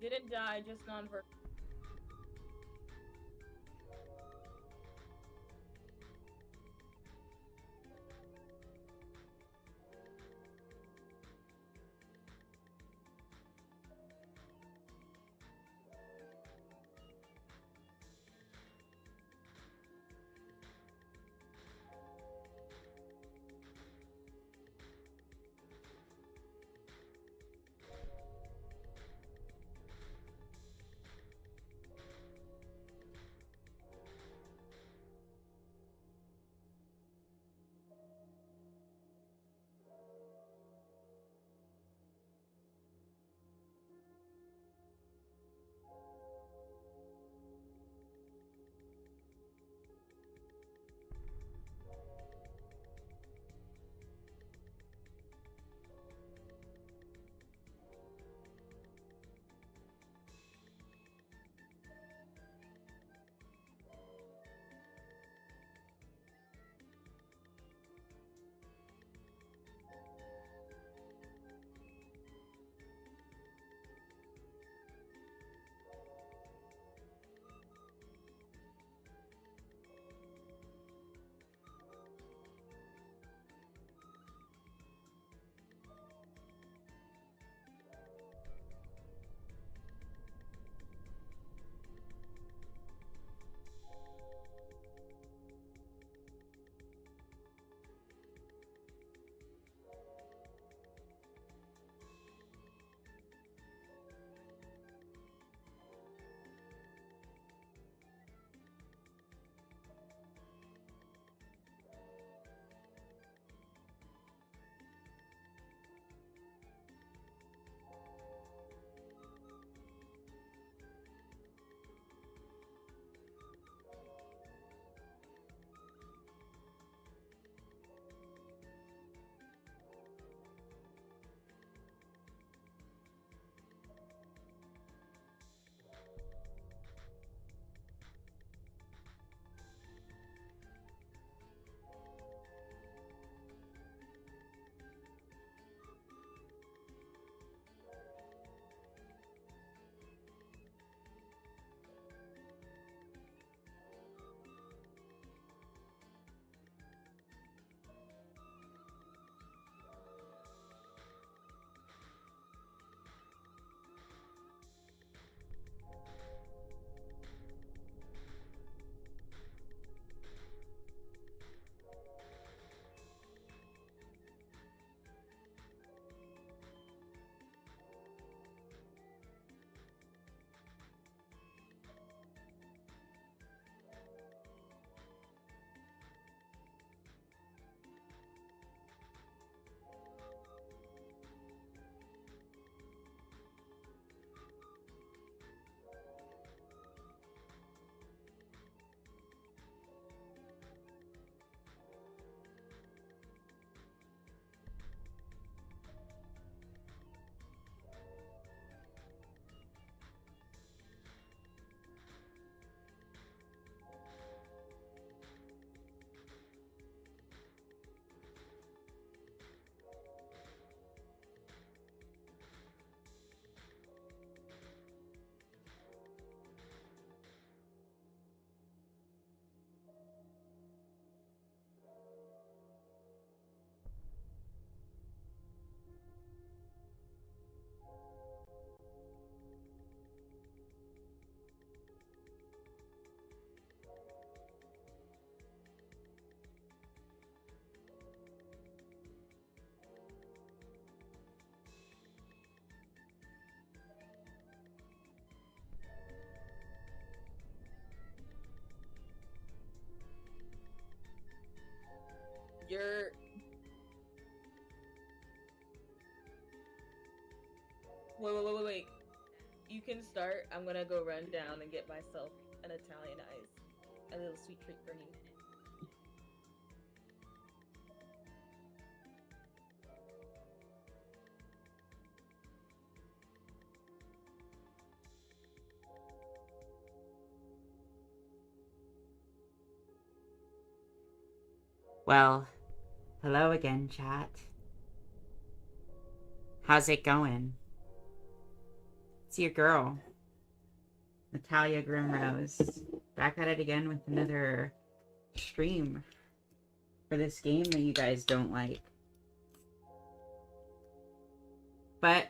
Didn't die, just non-verbal. You're wait. You can start. I'm gonna go run down and get myself an Italian ice. A little sweet treat for me. Well, hello again, chat. How's it going? It's your girl, Natalia Grimrose, back at it again with another stream for this game that you guys don't like. But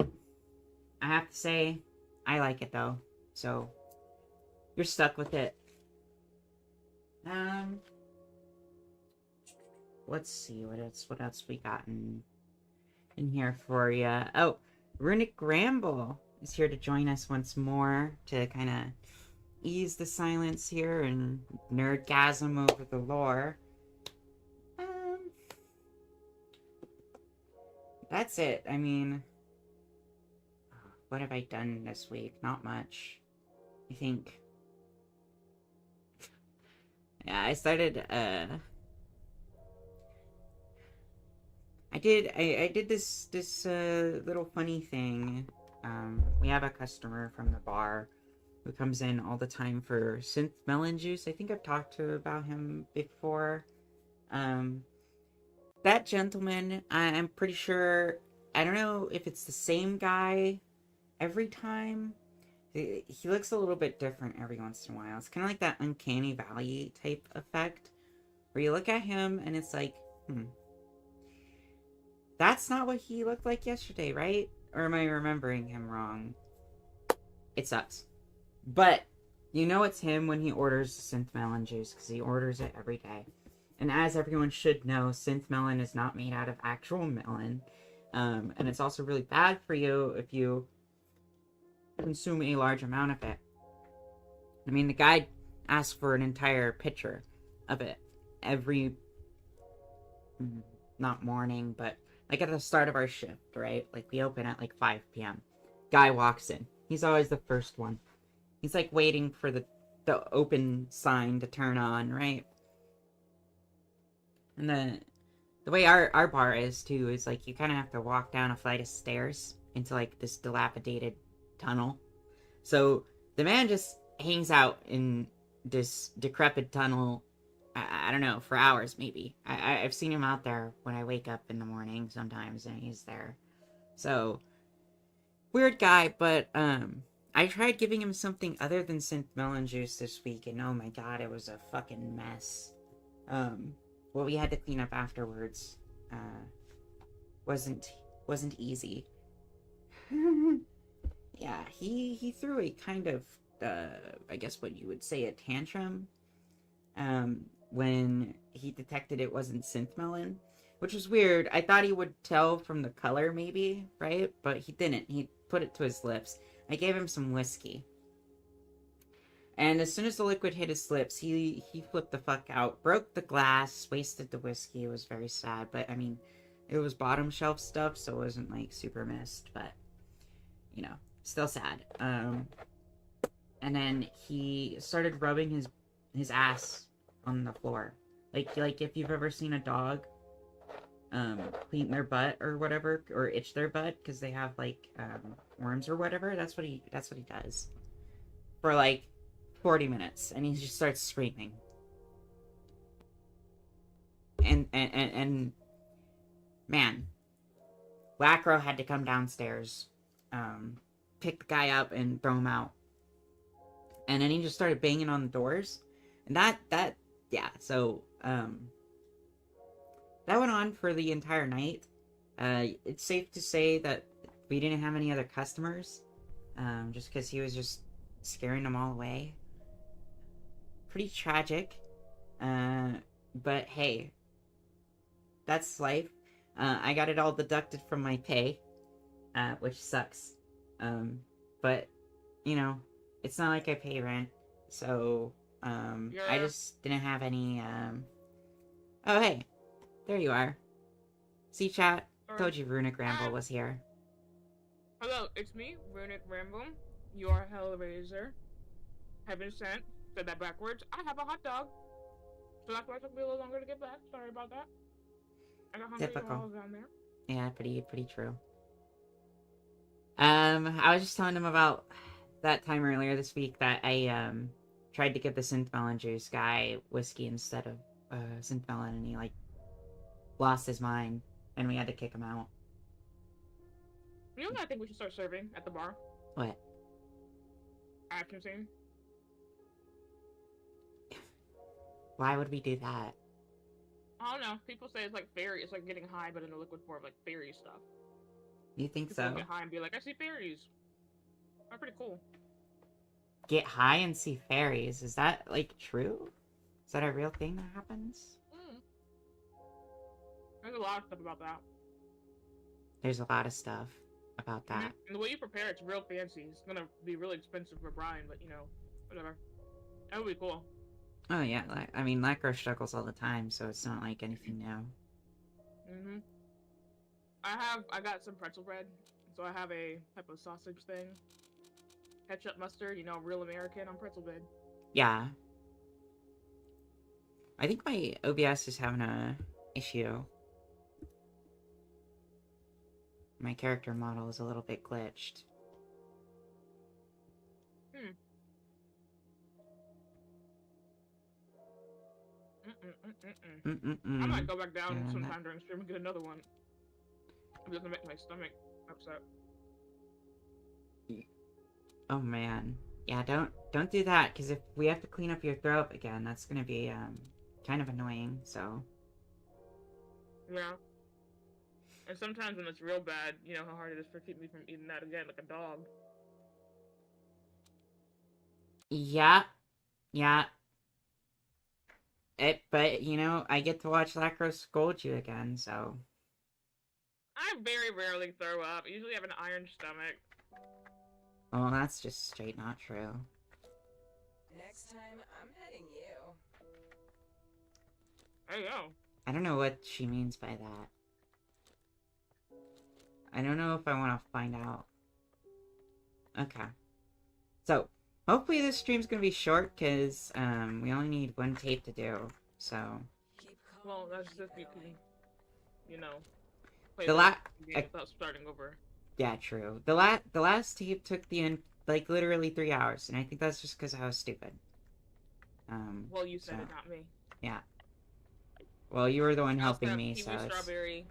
I have to say, I like it though, so you're stuck with it. Let's see what else we got in here for you. Oh, Runic Ramble is here to join us once more to kind of ease the silence here and nerdgasm over the lore. That's it. I mean, what have I done this week? Not much. I think. Yeah, I started, I did this little funny thing. We have a customer from the bar who comes in all the time for synth melon juice. I think I've talked to about him before. That gentleman, I'm pretty sure, I don't know if it's the same guy every time. He looks a little bit different every once in a while. It's kind of like that uncanny valley type effect, where you look at him and it's like, that's not what he looked like yesterday, right? Or am I remembering him wrong? It sucks. But you know it's him when he orders synth melon juice, because he orders it every day. And as everyone should know, synth melon is not made out of actual melon. And it's also really bad for you if you consume a large amount of it. I mean, the guy asked for an entire pitcher of it every, not morning, but like at the start of our shift, right? Like we open at like 5 p.m. Guy walks in. He's always the first one. He's like waiting for the open sign to turn on, right? And the way our bar is too is like you kind of have to walk down a flight of stairs into like this dilapidated tunnel. So the man just hangs out in this decrepit tunnel, I don't know, for hours maybe. I've seen him out there when I wake up in the morning sometimes, and he's there. So weird guy, but I tried giving him something other than synth melon juice this week, and oh my god, it was a fucking mess. What we had to clean up afterwards wasn't easy. Yeah, he threw a kind of, I guess what you would say, a tantrum, when he detected it wasn't synth melon, which was weird. I thought he would tell from the color, maybe, right? But he didn't. He put it to his lips. I gave him some whiskey. And as soon as the liquid hit his lips, he flipped the fuck out, broke the glass, wasted the whiskey. It was very sad, but I mean, it was bottom shelf stuff, so it wasn't like super missed, but you know, still sad. And then he started rubbing his ass on the floor, like if you've ever seen a dog clean their butt or whatever, or itch their butt because they have like worms or whatever. That's what he does for like 40 minutes, and he just starts screaming. And man, Lacro had to come downstairs, pick the guy up and throw him out. And then he just started banging on the doors. And yeah, so that went on for the entire night. It's safe to say that we didn't have any other customers, just because he was just scaring them all away. Pretty tragic, but hey, that's life. I got it all deducted from my pay, which sucks, but you know, it's not like I pay rent, so I just didn't have any. Oh hey, there you are. See, chat, told you Runic Ramble was here. Hello, it's me, Runic Ramble, your Hellraiser. Heaven sent. Said that backwards. I have a hot dog, so that's why it took me a little longer to get back. Sorry about that. I got hungry while I was down there. Yeah, pretty true. I was just telling him about that time earlier this week that I tried to give the synth melon juice guy whiskey instead of synth melon, and he like lost his mind, and we had to kick him out. You know what I think we should start serving at the bar? What? action scene. Why would we do that? I don't know. People say it's like fairy. It's like getting high, but in a liquid form, like fairy stuff. You think People so? get high and be like, I see fairies. They're pretty cool. Get high and see fairies. Is that, like, true? Is that a real thing that happens? Mm. There's a lot of stuff about that. There's a lot of stuff about that. Mm-hmm. And the way you prepare it's real fancy. It's gonna be really expensive for Brian, but you know, whatever. That would be cool. Oh, yeah. I mean, Lacro struggles all the time, so it's not like anything new. Mm-hmm. I got some pretzel bread, so I have a type of sausage thing. Ketchup, mustard, you know, real American on pretzel bread. Yeah. I think my OBS is having a issue. My character model is a little bit glitched. I might go back down sometime during stream and get another one. It doesn't make my stomach upset. Oh man. Yeah, don't do that, because if we have to clean up your throat again, that's gonna be kind of annoying, so. Yeah. And sometimes when it's real bad, you know how hard it is for keep me from eating that again like a dog. Yeah. Yeah. But, you know, I get to watch Lacro scold you again, so. I very rarely throw up. I usually have an iron stomach. Well, that's just straight not true. Next time, I'm heading you. There you go. I don't know what she means by that. I don't know if I want to find out. Okay. So, hopefully this stream's gonna be short, because, we only need one tape to do, so. Well, that's just you can, you know, play The game without starting over. Yeah, true. The last tape took like, literally 3 hours, and I think that's just because I was stupid. Well, you said so, it, not me. Yeah. Well, you were the one I also helping have me, kiwi, so it's... strawberry,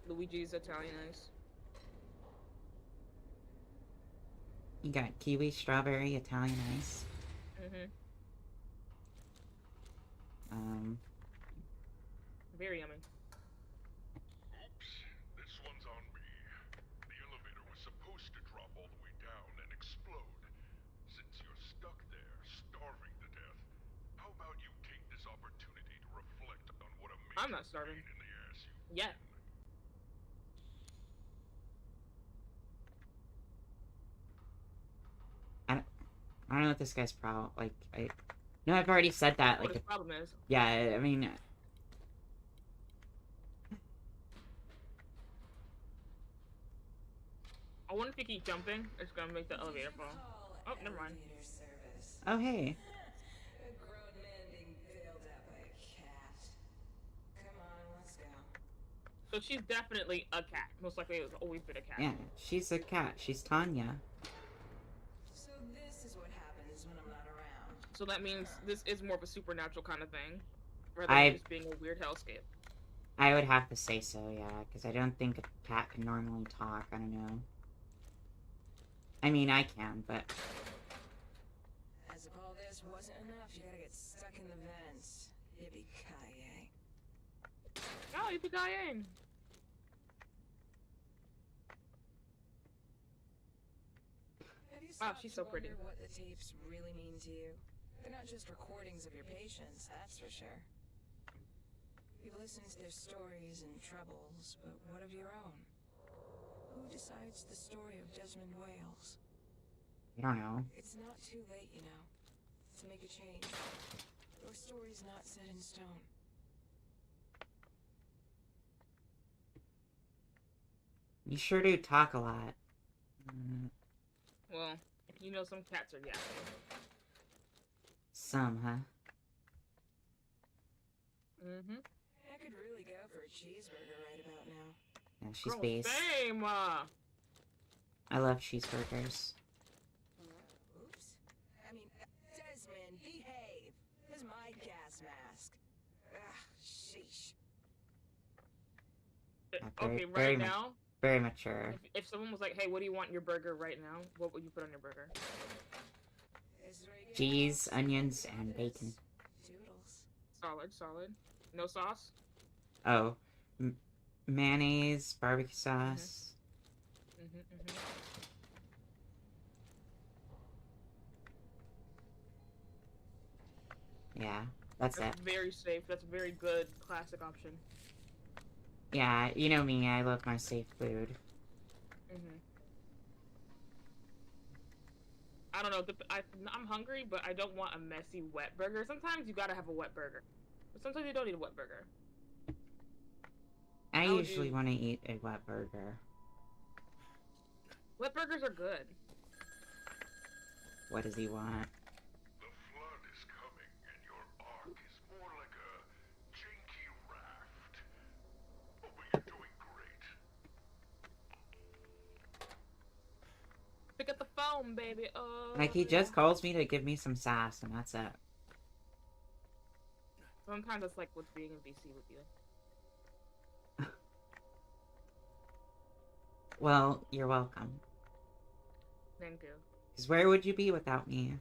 Luigi's Italian ice. You got kiwi, strawberry, Italian ice. Very yummy. Oops, this one's on me. The elevator was supposed to drop all the way down and explode. Since you're stuck there, starving to death, how about you take this opportunity to reflect on what a major I'm not starving. pain in the ass you've Yeah. I don't know what this guy's problem. Like, no, I've already said that. What Like, his problem is. yeah, I mean, I wonder if you keep jumping, it's gonna make the elevator fall. Oh, never mind. oh hey, A grown man being bailed out by a cat. Come on, let's go. So she's definitely a cat. Most likely it's always been a cat. yeah, she's a cat. She's Tanya. So this is what happens when I'm not around. So that means this is more of a supernatural kind of thing, rather I- than just being a weird hellscape. I would have to say so, yeah, because I don't think a cat can normally talk. I don't know. I mean, I can, but As if all this wasn't enough, you gotta get stuck in the vents. Yippee-ki-yay. Oh, yippee-ki-yay! Have you Wow, stopped she's to so pretty. wonder what the tapes really mean to you? They're not just recordings of your patients, that's for sure. You've listened to their stories and troubles, but what of your own? Who decides the story of Desmond Wales? I don't know. It's not too late, you know, to make a change. Your story's not set in stone. You sure do talk a lot. Well, you know some cats are yapping. Some, huh? Mm-hmm. I could really go for a cheeseburger right about now. Yeah, she's Girl, base. same! I love cheeseburgers. Oops. I mean, Desmond, behave. This is my gas mask. Ah, sheesh. Okay, very right mu- now, Very mature. if someone was like, hey, what do you want in your burger right now? What would you put on your burger? cheese, onions, and bacon. Doodles. Solid, solid. No sauce? Oh, mayonnaise, barbecue sauce. Yeah, that's it. Very safe. That's a very good classic option. Yeah, you know me, I love my safe food. I don't know. I'm hungry, but I don't want a messy wet burger. Sometimes you gotta have a wet burger, but sometimes you don't need a wet burger. I How would usually you- want to eat a wet burger. Wet burgers are good. What does he want? The flood is coming, and your ark is more like a janky raft. Oh, but you're doing great. Pick up the phone, baby. Oh. Like, he just calls me to give me some sass, and that's it. Sometimes it's like what's being in BC with you. Well, you're welcome. Thank you. Because where would you be without me?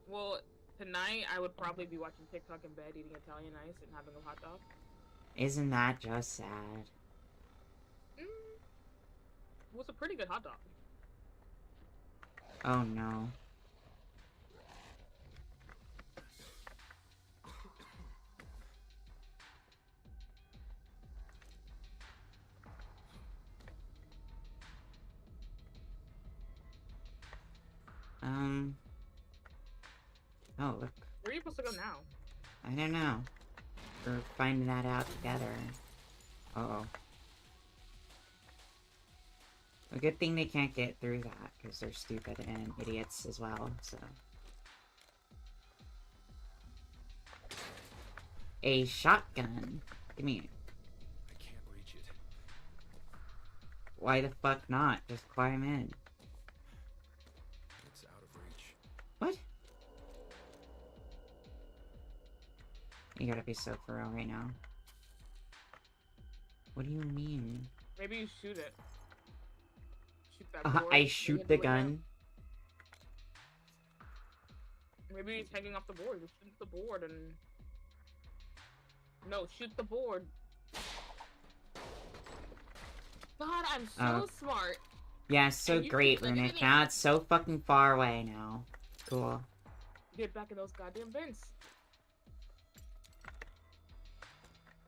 Well, tonight I would probably be watching TikTok in bed, eating Italian ice, and having a hot dog. Isn't that just sad? It was a pretty good hot dog. Oh no. Oh, look. Where are you supposed to go now? I don't know. We're finding that out together. Uh-oh. A good thing they can't get through that, because they're stupid and idiots as well, so. A shotgun. Give me. I can't reach it. Why the fuck not? Just climb in. It's out of reach. What? You gotta be so for real right now. What do you mean? Maybe you shoot it. Shoot that board. I shoot the gun? Maybe he's hanging off the board. Just shoot the board and... No, shoot the board. God, I'm so smart. Yeah, so And you great, keep Runic. clicking Now it's so fucking far away now. Cool. Get back in those goddamn vents.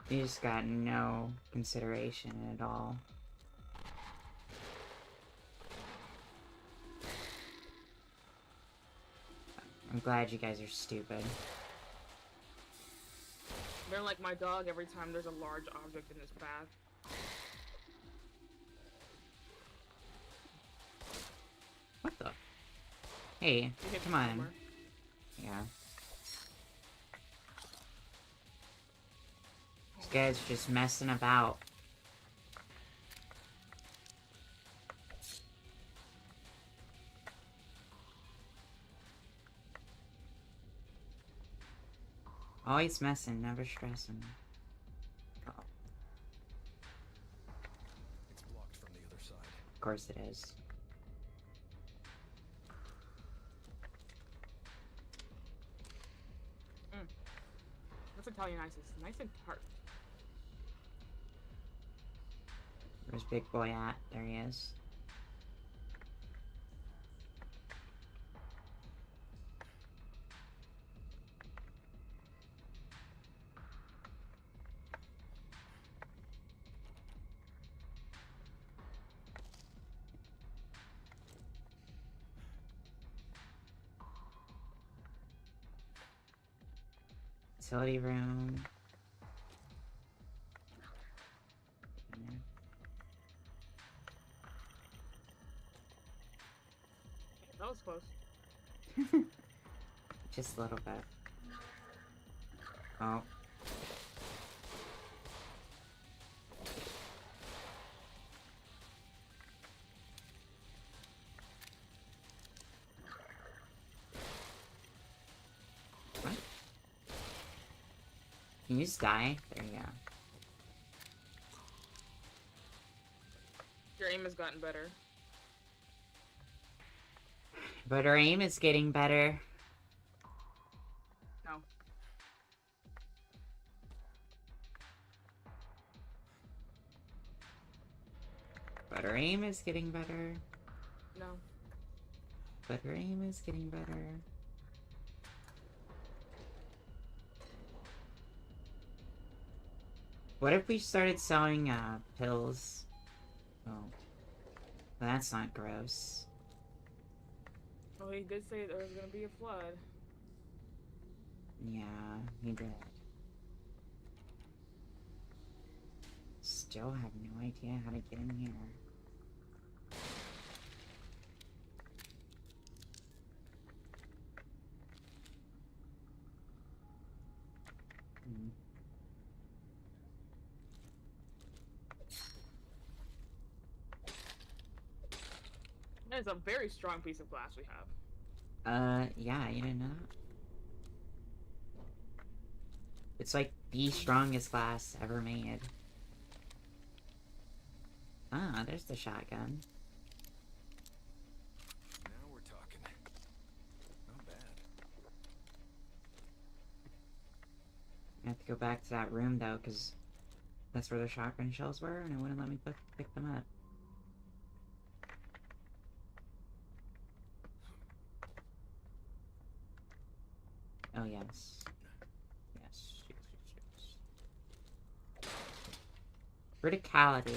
You just got no consideration at all. I'm glad you guys are stupid. They're like my dog every time there's a large object in his path. What the? Hey, You hit come the on. timer. Yeah. This guy's just messing about. Always messing, never stressing. Oh, It's blocked from the other side. of course it is. This Italian ice is nice and tart. Where's Big Boy at? There he is. Utility room. That was close. Just a little bit. Oh. What? Can you just die? There you go. Your aim has gotten better. But our aim is getting better. No. But our aim is getting better. No. But our aim is getting better. What if we started selling, pills? Oh. That's not gross. Well, he did say there was gonna be a flood. Yeah, he did. Still have no idea how to get in here. Hmm. That is a very strong piece of glass we have. Yeah, you didn't know that? It's like the strongest glass ever made. Ah, there's the shotgun. Now we're talking. Not bad. I have to go back to that room though, because that's where the shotgun shells were, and it wouldn't let me pick them up. Oh, yes. Yes, yes, yes, yes. Verticality.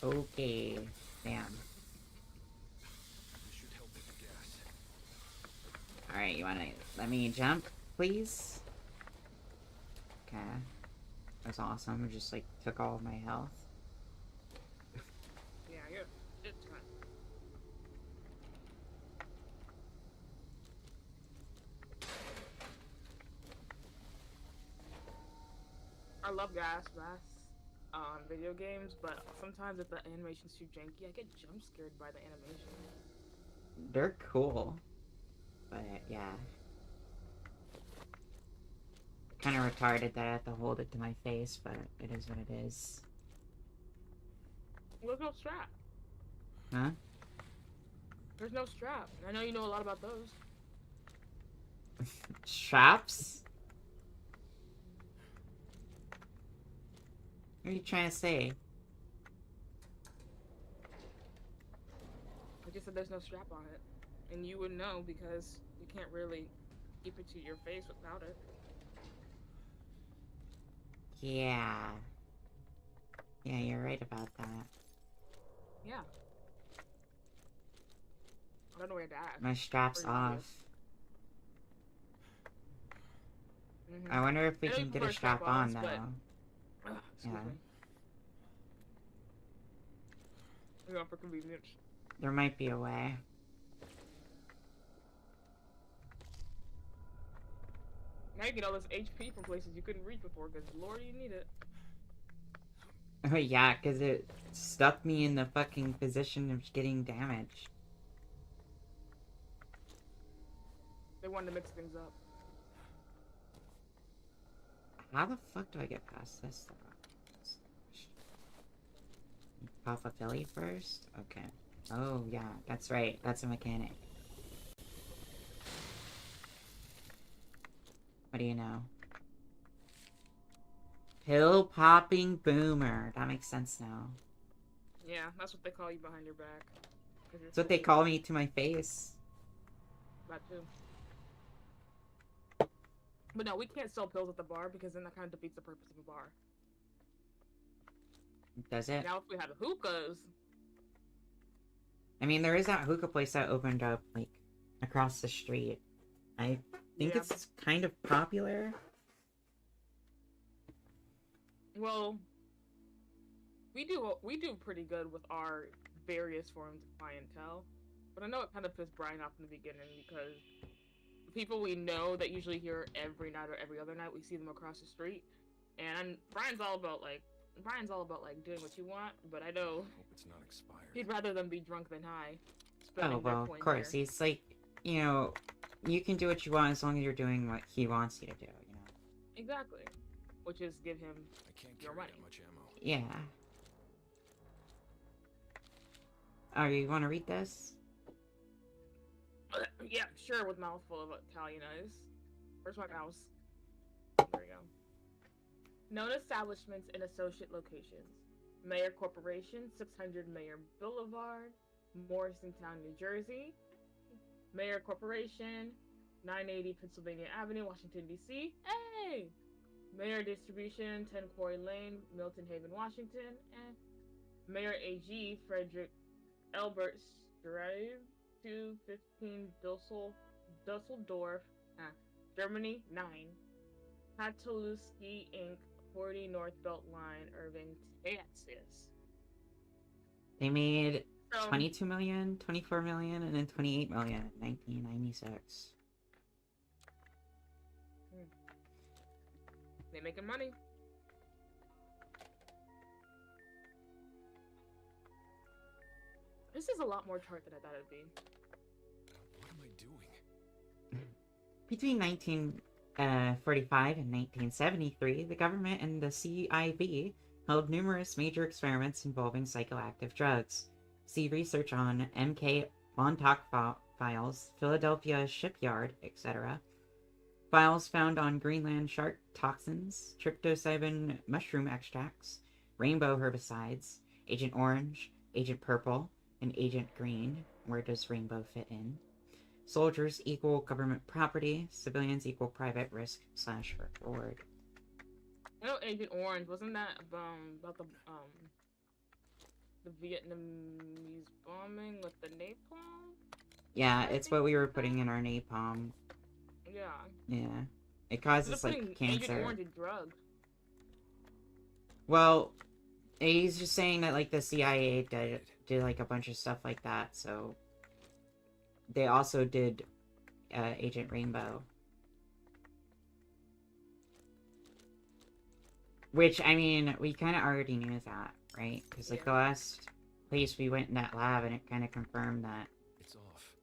Okay. Damn. This should help with the gas. Alright, you wanna let me jump, please? Okay. That's awesome. It just, like, took all of my health. Yeah, it's fine. I love gas masks on video games, but sometimes if the animation's too janky, I get jump scared by the animation. They're cool. But, yeah. Kind of retarded that I have to hold it to my face, but it is what it is. There's no strap. Huh? There's no strap. I know you know a lot about those. Straps? What are you trying to say? I just said there's no strap on it. And you would know because you can't really keep it to your face without it. Yeah. Yeah, you're right about that. Yeah. I don't know where to ask. My strap's Pretty obvious. off. Mhm. I wonder if we I know can you get a prefer strap on, strap-ons, though. but- Excuse Yeah. me. We're going for convenience. There might be a way. Now you get all this HP from places you couldn't reach before, because Lord, you need it. Oh, yeah, because it stuck me in the fucking position of getting damaged. They wanted to mix things up. How the fuck do I get past this stuff? Pop a Philly first? Okay. Oh, yeah, that's right. That's a mechanic. What do you know? Pill popping boomer. That makes sense now. Yeah, that's what they call you behind your back. 'Cause you're That's what they so- call me to my face. That too. But no, we can't sell pills at the bar because then that kind of defeats the purpose of a bar. Does it? Now if we had hookahs, I mean, there is that hookah place that opened up, like, across the street. I think Yeah. it's kind of popular. well, we do pretty good with our various forms of clientele. But I know it kind of pissed Brian off in the beginning because the people we know that usually here every night or every other night, we see them across the street. And Brian's all about like doing what you want, but I know Hope it's not expired. he'd rather them be drunk than high. Oh, spending their well, of coin course. here. He's like, you know, you can do what you want as long as you're doing what he wants you to do, you know? Exactly. which is give him I can't your carry money. that much ammo. Yeah. Oh, you want to read this? Yeah, sure, with mouthful of Italian eyes. Where's my mouse? There we go. Known establishments and associate locations. Mayer Corporation, 600 Mayer Boulevard, Morrisontown, New Jersey. Mayer Corporation, 980 Pennsylvania Avenue, Washington, D.C. Hey! Mayer Distribution, 10 Quarry Lane, Milton Haven, Washington. Mayer AG, Frederick Albert Drive, 215 Dusseldorf, Germany, 9. Pataluski Inc., 40 North Beltline, Irving, Texas. They made So, 22 million, 24 million, and then 28 million in 1996. they making money. This is a lot more chart than I thought it'd be. What am I doing? Between 1945 and 1973, the government and the CIB held numerous major experiments involving psychoactive drugs. See research on M.K. Montauk files, Philadelphia shipyard, etc. Files found on Greenland shark toxins, tryptopsyban mushroom extracts, rainbow herbicides, Agent Orange, Agent Purple, and Agent Green. Where does rainbow fit in? Soldiers equal government property, civilians equal private risk / reward. I know Agent Orange, wasn't that about the Vietnamese bombing with the napalm? Yeah, it's what we were putting in our napalm. Yeah. Yeah. It They're causes, putting like, Agent cancer. Orange in drugs. Well, he's just saying that, like, the CIA did like, a bunch of stuff like that, so... They also did Agent Rainbow. Which, I mean, we kind of already knew that, right? Because, like, the last place we went in that lab, and it kind of confirmed that, It's off.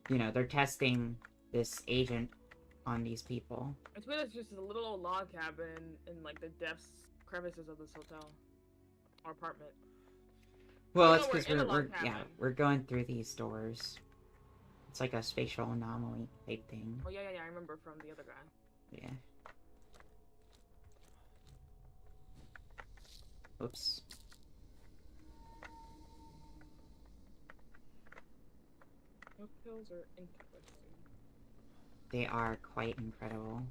you know, they're testing this agent on these people. It's really just a little old log cabin in, like, the depths crevices of this hotel. Or apartment. Well, Oh, it's no, because we're in a we're log yeah, cabin. we're going through these doors. It's like a spatial anomaly type thing. Oh, yeah, I remember from the other guy. Yeah. Oops. Those pills are interesting. They are quite incredible.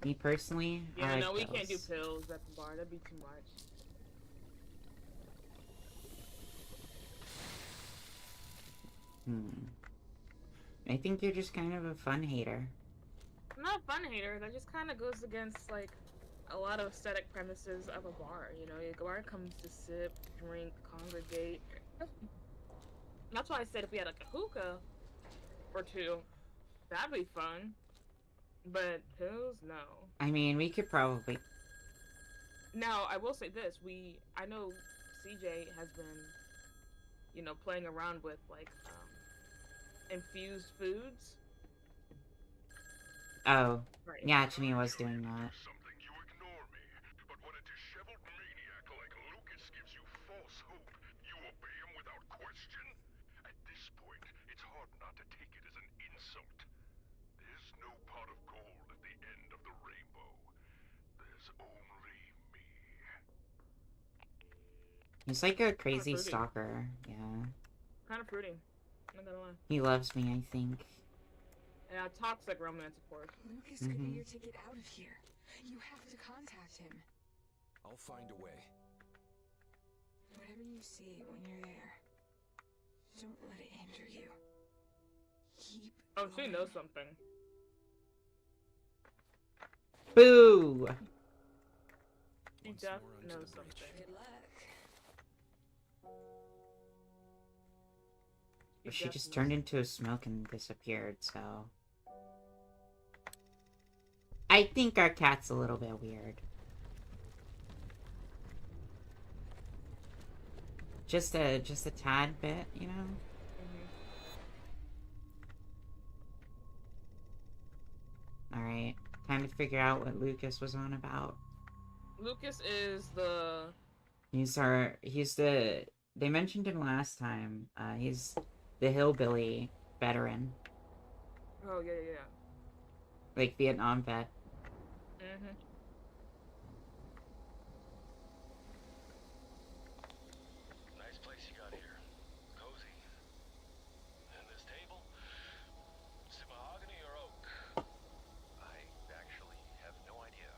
Me personally, I Yeah, like no, we can't do pills. pills at the bar. That'd be too much. I think you're just kind of a fun hater. I'm not a fun hater. That just kind of goes against, like, a lot of aesthetic premises of a bar. You know, a bar comes to sip, drink, congregate. That's why I said if we had, like, a hookah or two, that'd be fun. But pills, no. I mean, we could probably... Now, I will say this. I know CJ has been, you know, playing around with, like, infused foods. Oh, Right. yeah, Jimmy was doing that. Something you ignore me, but when a disheveled maniac like Lucas gives you false hope, you obey him without question? At this point, it's hard not to take it as an insult. There's no pot of gold at the end of the rainbow. There's only me. He's like a crazy fruity. stalker, yeah. Kind of fruity. Not gonna lie. He loves me, I think. Yeah, toxic romance, of course. Lucas could be your ticket out of here. You have to contact him. I'll find a way. Whatever you see when you're there, don't let it hinder you. Keep Oh, she going. knows something. Boo! She Once just more onto knows the bridge. something. Good luck. She just turned into a smoke and disappeared, so... I think our cat's a little bit weird. Just a tad bit, you know? figure out what Lucas was on about. Lucas is the... He's the, they mentioned him last time. He's the hillbilly veteran. Oh, yeah, yeah, yeah. Like, Vietnam vet. Mm-hmm. Nice place you got here. Cozy. And this table? Is it mahogany or oak? I actually have no idea.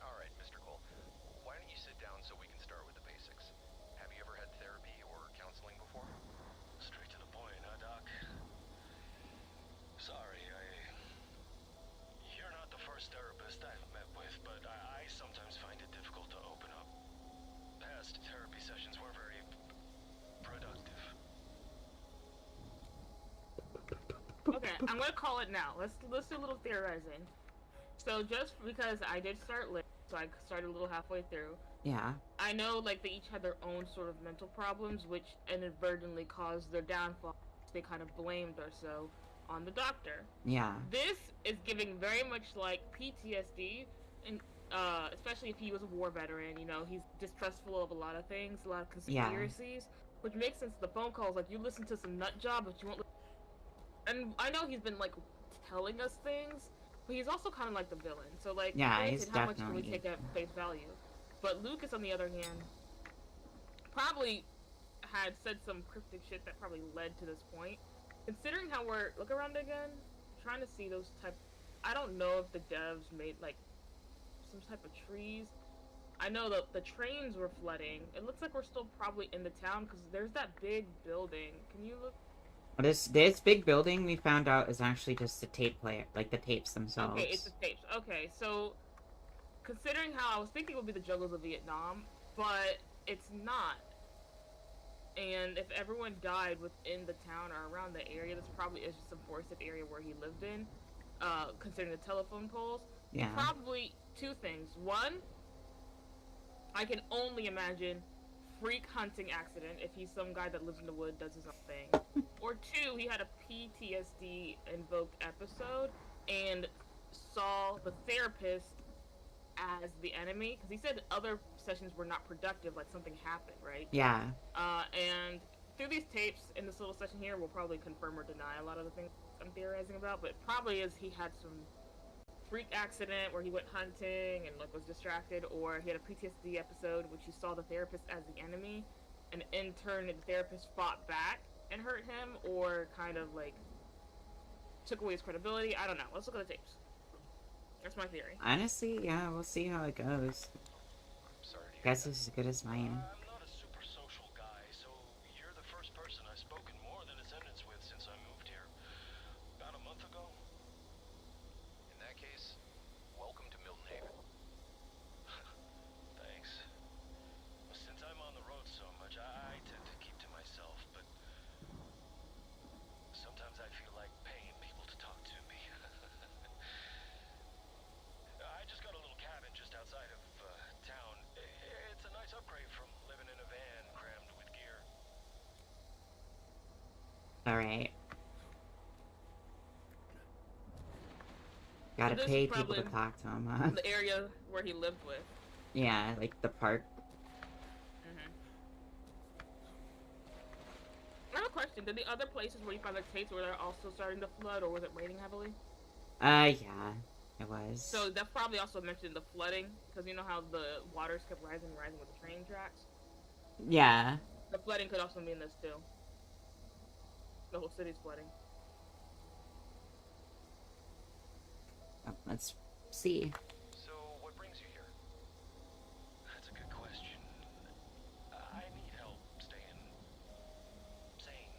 Alright, Mr. Cole. Why don't you sit down so we can start with the basics? Have you ever had therapy or counseling before? Straight to the point, huh, Doc? Sorry, You're not the first therapist I've met with, but I sometimes find it difficult to open up. Past therapy sessions were very productive. Okay, I'm gonna call it now. Let's do a little theorizing. So just because I did start late, so I started a little halfway through. Yeah. I know like they each had their own sort of mental problems, which inadvertently caused their downfall. They kind of blamed or so on the doctor. Yeah. This is giving very much like PTSD, and especially if he was a war veteran. You know, he's distrustful of a lot of things, a lot of conspiracies, which makes sense. The phone calls, like you listen to some nut job, but you won't. And I know he's been like telling us things, but he's also kind of like the villain. So like, yeah, granted, he's how much definitely... can we take at face value? But Lucas, on the other hand, probably had said some cryptic shit that probably led to this point. Considering how we're... Look around again. Trying to see those type... I don't know if the devs made, like, some type of trees. I know the trains were flooding. It looks like we're still probably in the town, because there's that big building. Can you look? This big building we found out is actually just the tape player, like the tapes themselves. Okay, it's the tapes. Okay, so... Considering how I was thinking it would be the jungles of Vietnam, but it's not. And if everyone died within the town or around the area, this probably is just some forested area where he lived in, considering the telephone poles. Yeah. Probably two things. One, I can only imagine freak hunting accident if he's some guy that lives in the wood, does his own thing. Or two, he had a PTSD invoked episode and saw the therapist as the enemy, because he said other sessions were not productive, like something happened, right? Yeah. And through these tapes in this little session here, we'll probably confirm or deny a lot of the things I'm theorizing about, but probably is he had some freak accident where he went hunting and like was distracted, or he had a PTSD episode which he saw the therapist as the enemy, and in turn the therapist fought back and hurt him, or kind of like took away his credibility. I don't know. Let's look at the tapes. That's my theory. Honestly, yeah, we'll see how it goes. Sorry to hear Guess that. it's as good as mine. I'm not a super social guy, so you're the first person I've spoken more than a sentence with since I moved here. About a month ago. In that case, welcome to Milton Haven. Thanks. Since I'm on the road so much, I tend to keep to myself, but sometimes I feel like paying people to talk to me. I just got a little cabin just outside of town. It's a nice upgrade from living in a van crammed with gear. Alright. Gotta So this pay is people to probably talk to him, huh? the area where he lived with. Yeah, like the park. I have a question. Did the other places where you found the tapes were they also starting to flood, or was it raining heavily? Yeah, it was. So that probably also mentioned the flooding, because you know how the waters kept rising and rising with the train tracks? Yeah. The flooding could also mean this too. The whole city's flooding. Let's see. So, what brings you here? That's a good question. I need help staying sane.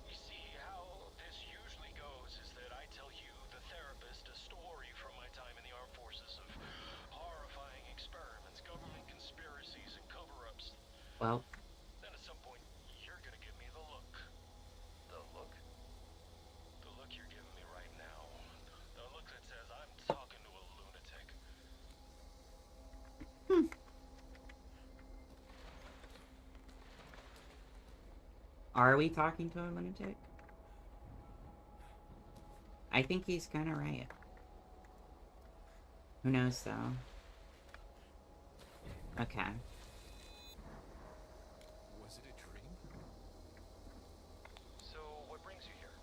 You see, how this usually goes is that I tell you, the therapist, a story from my time in the armed forces of horrifying experiments, government conspiracies, and cover-ups. Well. Then at some point, you're gonna give me the look. The look? The look you're giving me right now. The look that says I'm talking to a lunatic. Are we talking to a lunatic? I think he's kind of right. Who knows, though? Okay. Was it a dream? So, what brings you here?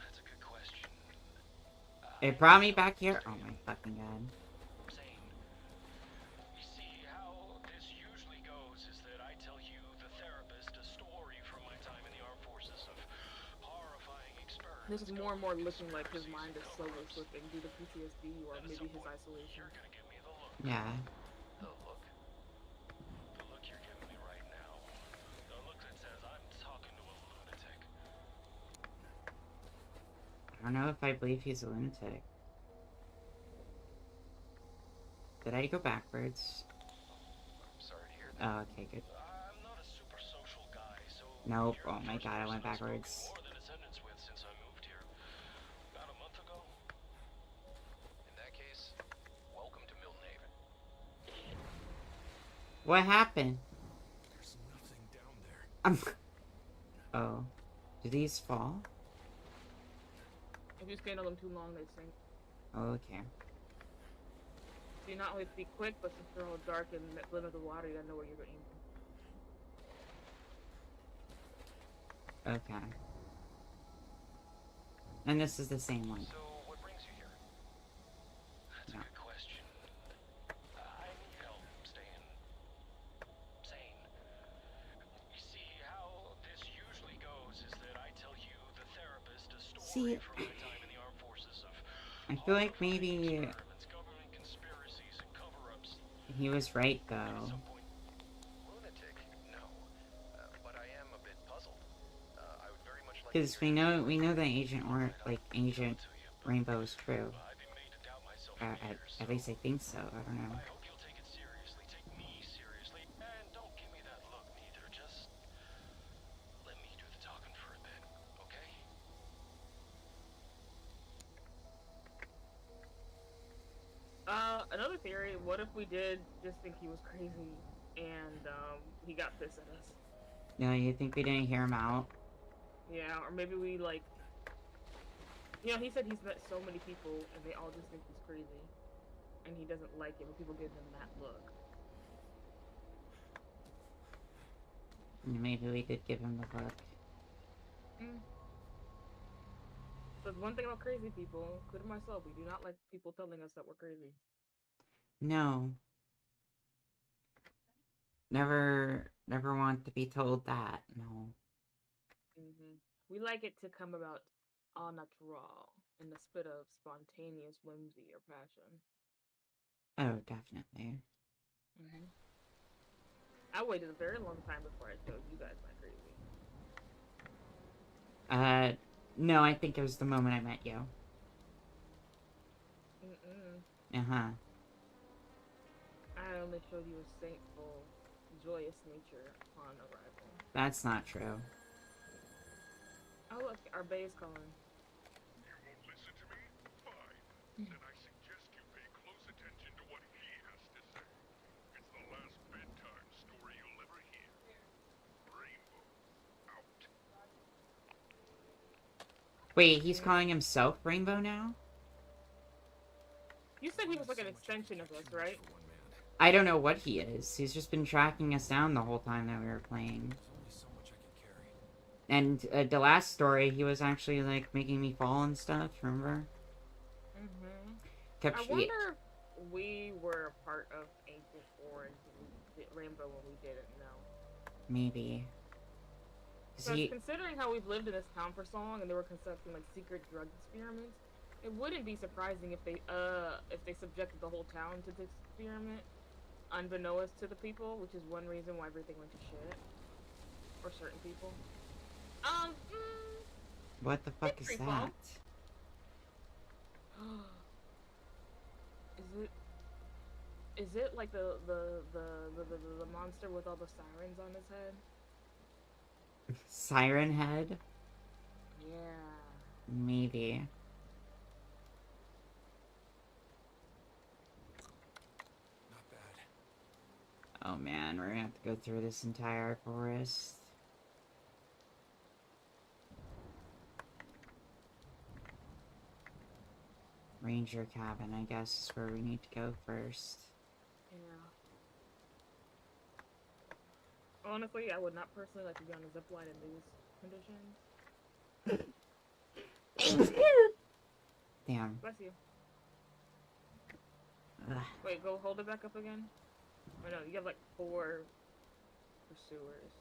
That's a good question. It brought me back here. Oh my fucking god. Saying, you see, how this usually goes is that I tell you, the therapist, a story from my time in the armed forces of horrifying experiments. This is more and more looking like his conspiracies, mind is and slowly cover-ups. slipping due to PTSD or And at maybe some his point, isolation. You're gonna give me the look. Yeah. The look? The look you're giving me right now. The look that says I'm talking to a lunatic. I don't know if I believe he's a lunatic. Did I go backwards? I'm sorry to hear that. Oh, okay, good. I'm not a super social guy, so Nope. you're Oh the my first god, I went person I've spoken backwards. more than a sentence with since I moved here. About a month ago. In that case, welcome to Milton Haven. What happened? There's nothing down there. Oh. Did these fall? If you stand on them too long, they sink. Okay. So you not only have to be quick, but since they're all dark and limit of the water, you gotta know where you're aiming. Okay. And this is the same one. So, what brings you here? That's No. a good question. I need help staying sane. You see, how this usually goes is that I tell you, the therapist, a story See, from my time in the armed forces of I feel like horrifying maybe experiments, government conspiracies, and cover-ups. he was right, And at though. some point, lunatic? No. But I am a bit puzzled. I would very much like to Because hear we know that Agent Rainbow's true. I've been made to doubt myself for years, At least I think so. I don't know. I hope you'll take it seriously. Take me seriously. And don't give me that look neither. Just let me do the talking for a bit, okay? Another theory, what if we did just think he was crazy and he got pissed at us? No, you think we didn't hear him out? Yeah, or maybe we like, you know, he said he's met so many people and they all just think he's crazy, and he doesn't like it when people give him that look. Maybe we did give him the look. But one thing about crazy people, including myself, we do not like people telling us that we're crazy. No. Never want to be told that. No. We like it to come about au natural, in the spit of spontaneous whimsy or passion. Oh, definitely. I waited a very long time before I showed you guys my crazy. No, I think it was the moment I met you. Uh-huh. I only showed you a saintful, joyous nature upon arrival. That's not true. Oh look, our bay is calling. You won't listen to me? Fine. Then I suggest you pay close attention to what he has to say. It's the last bedtime story you'll ever hear. Rainbow out. Wait, he's calling himself Rainbow now? You said he was like an extension of us, right? I don't know what he is. He's just been tracking us down the whole time that we were playing. There's only so much I can carry. And the last story, he was actually like making me fall and stuff. Remember? I wonder if we were a part of Ancient Orange Rainbow when we didn't know. Maybe. So considering how we've lived in this town for so long and they were conducting like secret drug experiments, it wouldn't be surprising if they subjected the whole town to this experiment, unbeknownst to the people, which is one reason why everything went to shit. Or certain people. What the fuck is Free that? fall. Is it like the monster with all the sirens on his head? Siren Head? Yeah. Maybe. Not bad. Oh man, we're gonna have to go through this entire forest. ranger cabin, I guess, is where we need to go first. Yeah. Honestly, I would not personally like to be on a zip line in these conditions. Damn. Bless you. Ugh. Wait, go hold it back up again. Oh no, you have like 4 pursuers.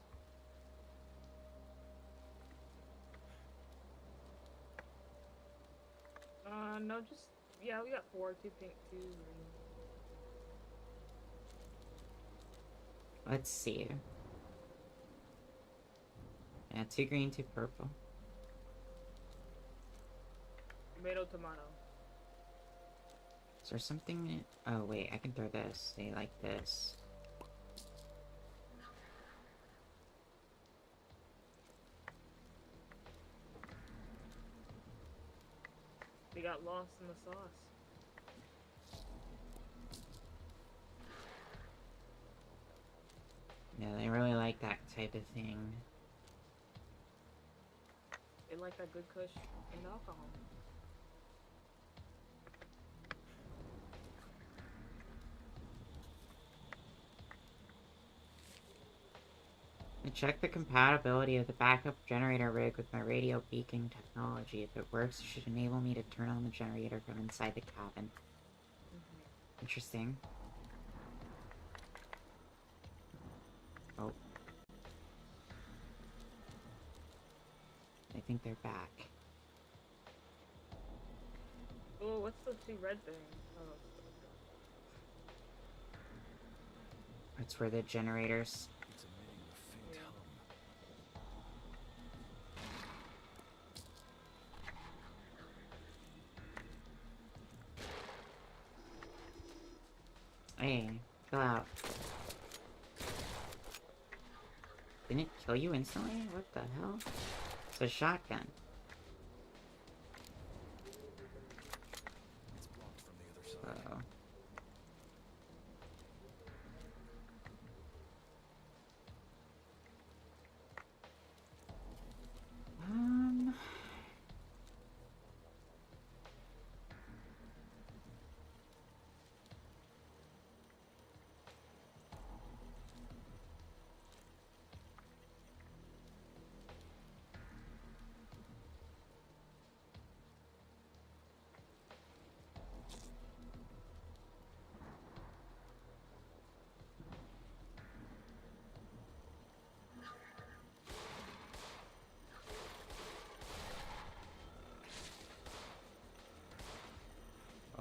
No, just yeah, we got 4, 2 pink, 2 green. Let's see. Yeah, 2 green, 2 purple. Tomato, tomato. Is there something? Oh wait, I can throw this. They like this. They got lost in the sauce. Yeah, they really like that type of thing. They like that good kush and alcohol. I checked the compatibility of the backup generator rig with my radio beacon technology. If it works, it should enable me to turn on the generator from inside the cabin. Interesting. Oh. I think they're back. Oh, what's the 2 red things? Oh. That's where the generators... It's emitting the faint hum. Hey, chill out. Didn't it kill you instantly? What the hell? It's a shotgun. It's blocked from the other side. Uh-oh.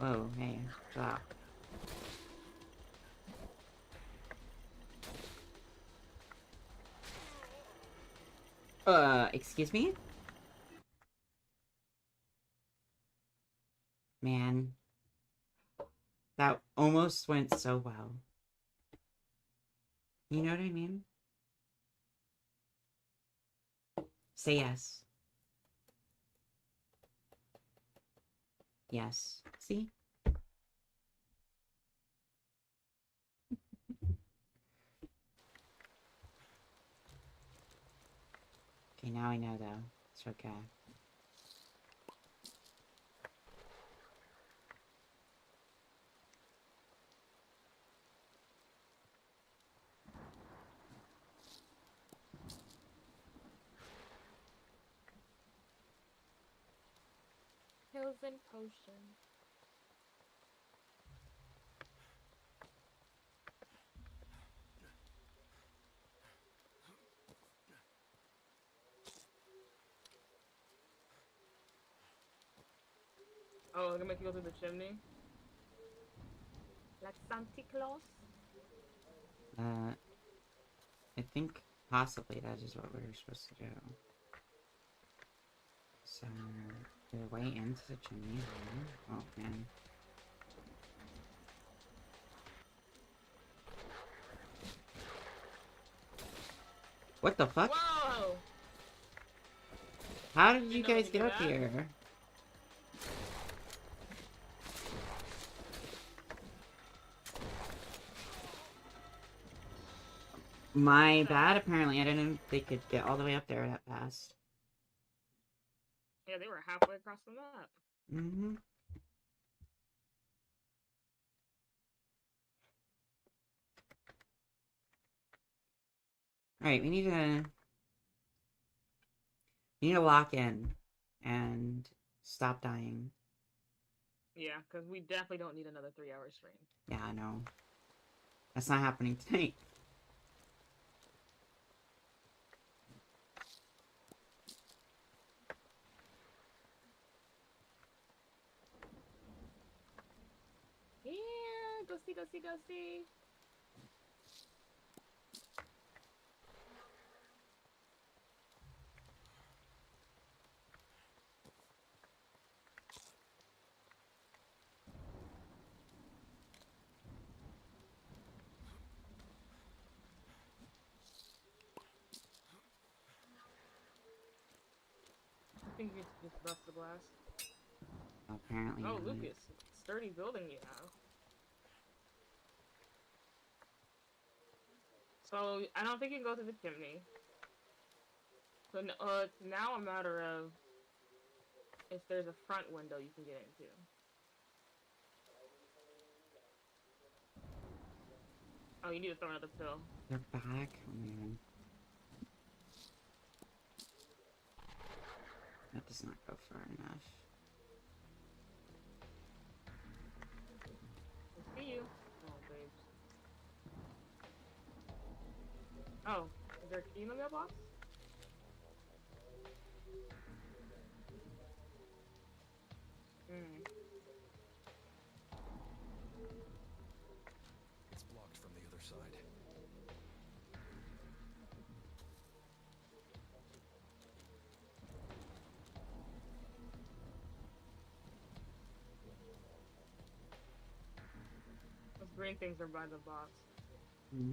Whoa, hey, stop. Excuse me? Man. That almost went so well. You know what I mean? Say yes. Yes. See? Okay, now I know though. It's okay. Pills and potions. Oh, I'm gonna make you go through the chimney? Like Santa Claus? I think possibly that is what we were supposed to do. So, the way into the chimney room. Oh, man. What the fuck? Whoa! How did you know we guys could get do up that? here? My bad, apparently. I didn't know they could get all the way up there that fast. Yeah, they were halfway across the map. Mm-hmm. Alright, we need to lock in and stop dying. Yeah, because we definitely don't need another 3-hour stream. Yeah, I know. That's not happening tonight. Yeah, go see, go see, go see. I think you just bust the glass. Apparently Oh, not. Lucas, sturdy building you have. So, I don't think you can go through the chimney. So, it's now a matter of if there's a front window you can get into. Oh, you need to throw another pill. They're back? Oh, man. That does not go far enough. I see you. Oh, babes. Oh, is there a key in the mailbox? Hmm. It's blocked from the other side. Those green things are by the box. Hmm.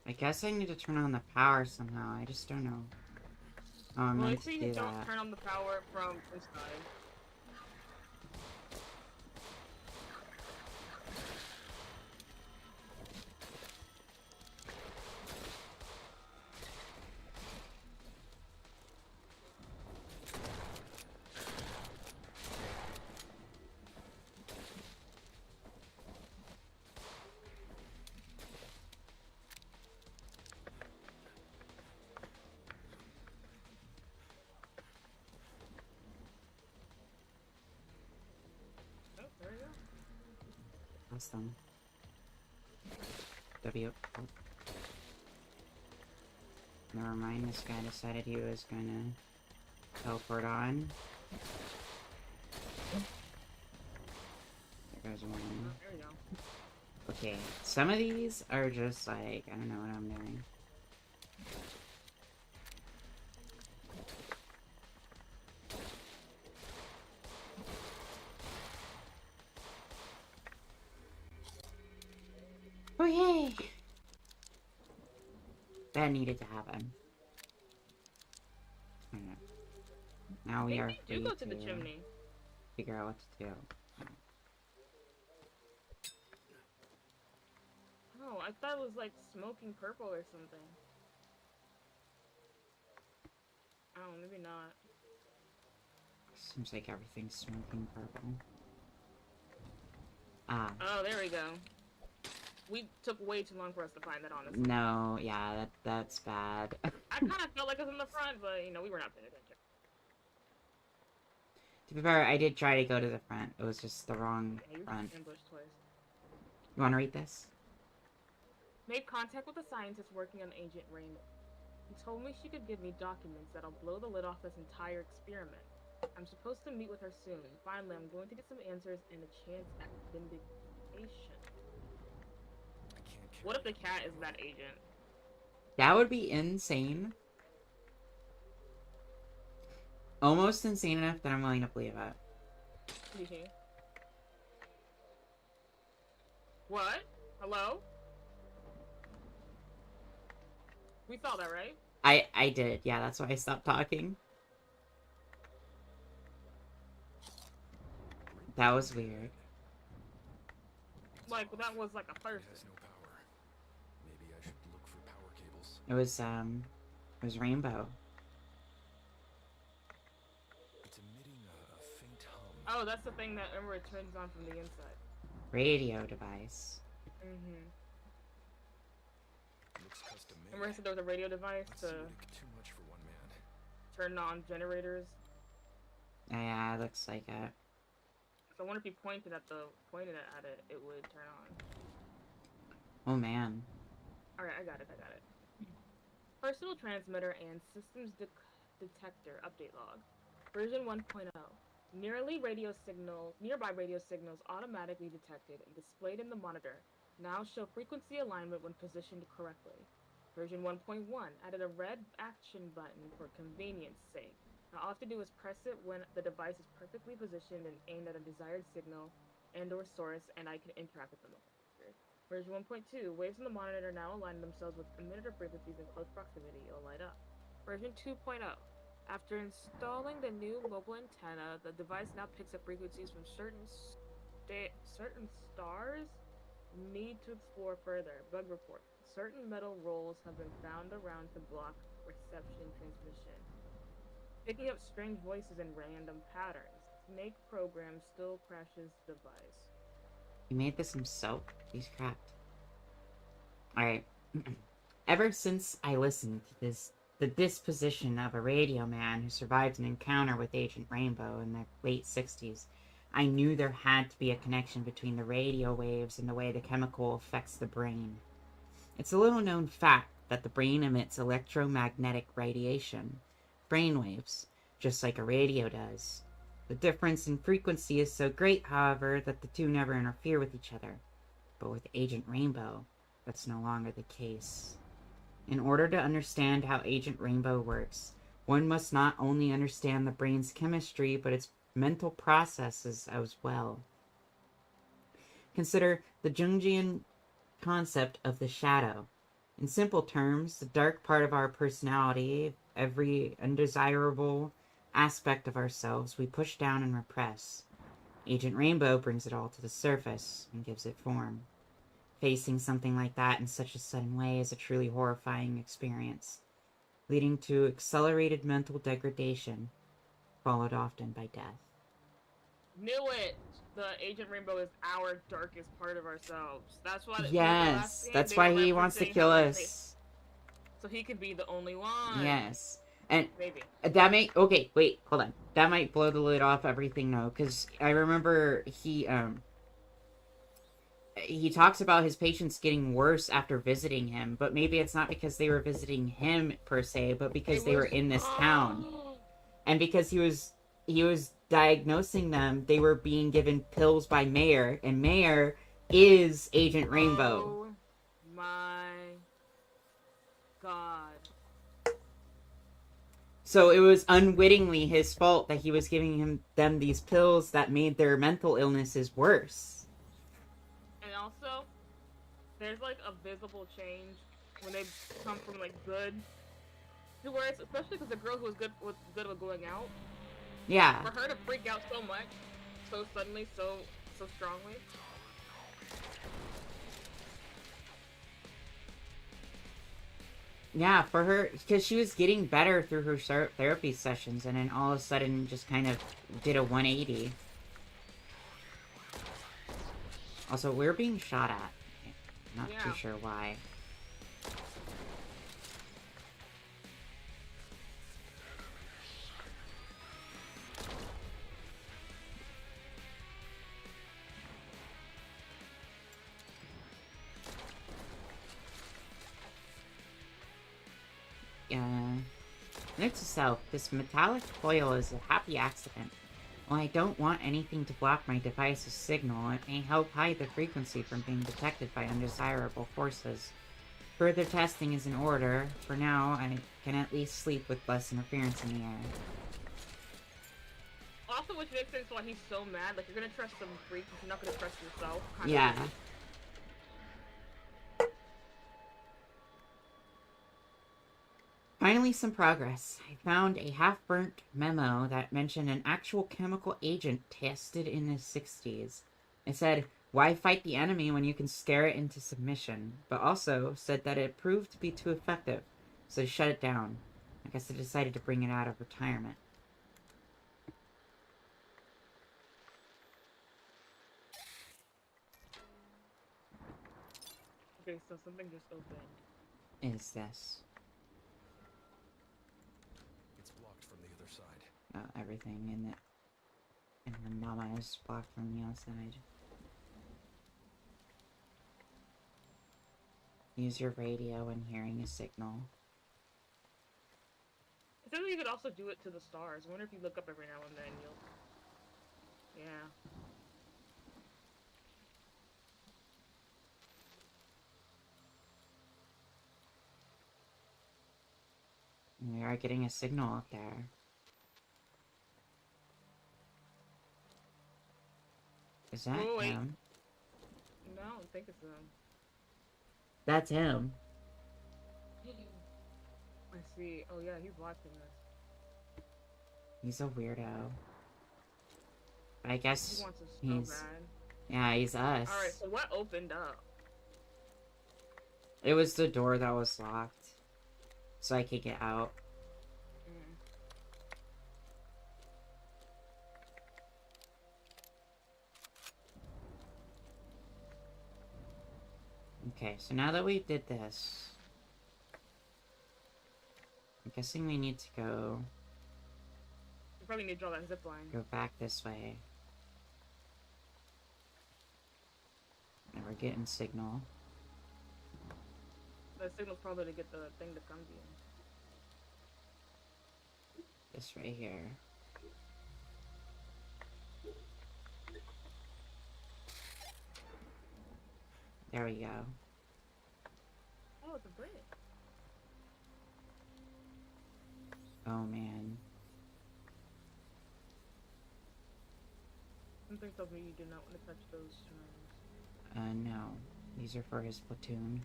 I guess I need to turn on the power somehow. I just don't know. Oh, I'm Well, meant you to see, do you don't that. turn on the power from inside. Oh, there you go. Awesome. W. Oh. Never mind, this guy decided he was gonna teleport on. There goes one. Oh, there you go. Okay, some of these are just like, I don't know what I'm doing. Oh, yay! That needed to happen. Alright. Now we are Maybe free do go to the to chimney. figure out what to do. Oh, I thought it was like smoking purple or something. Oh, maybe not. Seems like everything's smoking purple. Ah. Oh, there we go. We took way too long for us to find that, honestly. No, yeah, that's bad. I kind of felt like it was in the front, but, you know, we were not paying attention. To be fair, I did try to go to the front. It was just the wrong Yeah, you front. were ambushed twice. You want to read this? Made contact with a scientist working on Agent Raymond. He told me she could give me documents that'll blow the lid off this entire experiment. I'm supposed to meet with her soon. Finally, I'm going to get some answers and a chance at vindication. What if the cat is that agent? That would be insane. Almost insane enough that I'm willing to believe it. What? Hello? We saw that, right? I did. Yeah, that's why I stopped talking. That was weird. Like, that was like a It person. has no power. Maybe I should look for power cables. It was Rainbow. It's emitting a faint hum. Oh, that's the thing that Ember turns on from the inside. Radio device. Mm-hmm. Looks custom made. Remember I said there was a radio device Let's see to what too much for one man. turn on generators? Yeah, looks like it. So I wonder if you pointed at it, it would turn on. Oh man. Alright, I got it. Personal transmitter and systems detector update log. Version 1.0. Nearby radio signals automatically detected and displayed in the monitor now show frequency alignment when positioned correctly. Version 1.1 added a red action button for convenience sake. Now all I have to do is press it when the device is perfectly positioned and aimed at a desired signal and/or source, and I can interact with them. Version 1.2, waves in the monitor now align themselves with emitter frequencies in close proximity. It'll light up. Version 2.0. After installing the new mobile antenna, the device now picks up frequencies from certain stars. Need to explore further. Bug report. Certain metal rolls have been found around to block reception transmission. Picking up strange voices in random patterns. Snake program still crashes device. He made this himself? He's cracked. Alright. Ever since I listened to the disposition of a radio man who survived an encounter with Agent Rainbow in the late 60s, I knew there had to be a connection between the radio waves and the way the chemical affects the brain. It's a little-known fact that the brain emits electromagnetic radiation, brainwaves, just like a radio does. The difference in frequency is so great, however, that the two never interfere with each other. But with Agent Rainbow, that's no longer the case. In order to understand how Agent Rainbow works, one must not only understand the brain's chemistry, but its mental processes as well. Consider the Jungian concept of the shadow. In simple terms, the dark part of our personality, every undesirable aspect of ourselves, we push down and repress. Agent Rainbow brings it all to the surface and gives it form. Facing something like that in such a sudden way is a truly horrifying experience, leading to accelerated mental degradation, followed often by death. Knew it! The Agent Rainbow is our darkest part of ourselves. That's why. Yes, that's why he wants to kill us. So he could be the only one. Yes, and maybe that may. Okay, wait, hold on. That might blow the lid off everything, though, because I remember he talks about his patients getting worse after visiting him, but maybe it's not because they were visiting him per se, but because they were in this town, and because he was diagnosing them, they were being given pills by Mayer, and Mayer is Agent Rainbow. Oh my god. So it was unwittingly his fault that he was giving them these pills that made their mental illnesses worse. And also, there's like a visible change when they come from like good to worse, especially because the girl who was good with going out. Yeah. For her to freak out so much, so suddenly, so strongly. Yeah, for her, because she was getting better through her therapy sessions, and then all of a sudden just kind of did a 180. Also, we're being shot at. Not too sure why. Note to self, this metallic foil is a happy accident. While I don't want anything to block my device's signal, it may help hide the frequency from being detected by undesirable forces. Further testing is in order. For now, I can at least sleep with less interference in the air. Also, which makes sense why he's so mad. Like, you're gonna trust some freak, you're not gonna trust yourself. Yeah. Finally, some progress. I found a half-burnt memo that mentioned an actual chemical agent tested in the 60s. It said, why fight the enemy when you can scare it into submission? But also said that it proved to be too effective, so they shut it down. I guess they decided to bring it out of retirement. Okay, so something just opened. is this? It's blocked from the other side. Oh, everything in it. And the mama is blocked from the outside. Use your radio when hearing a signal. It says you could also do it to the stars. I wonder if you look up every now and then, you'll... Yeah. We are getting a signal up there. Is that Oh, wait. him? No, I don't think it's them. That's him. I see. Oh yeah, he's watching this. He's a weirdo. But I He guess wants us so he's... bad. Yeah, he's us. Alright, so what opened up? It was the door that was locked. So I could get out. Mm. Okay, so now that we did this... I'm guessing we need to go You probably need to draw that zip line. back this way. And we're getting signal. The signal's probably to get the thing to come to you. This right here. There we go. Oh, it's a bridge. Oh man. Something tells me you do not want to touch those strands. No. These are for his platoon.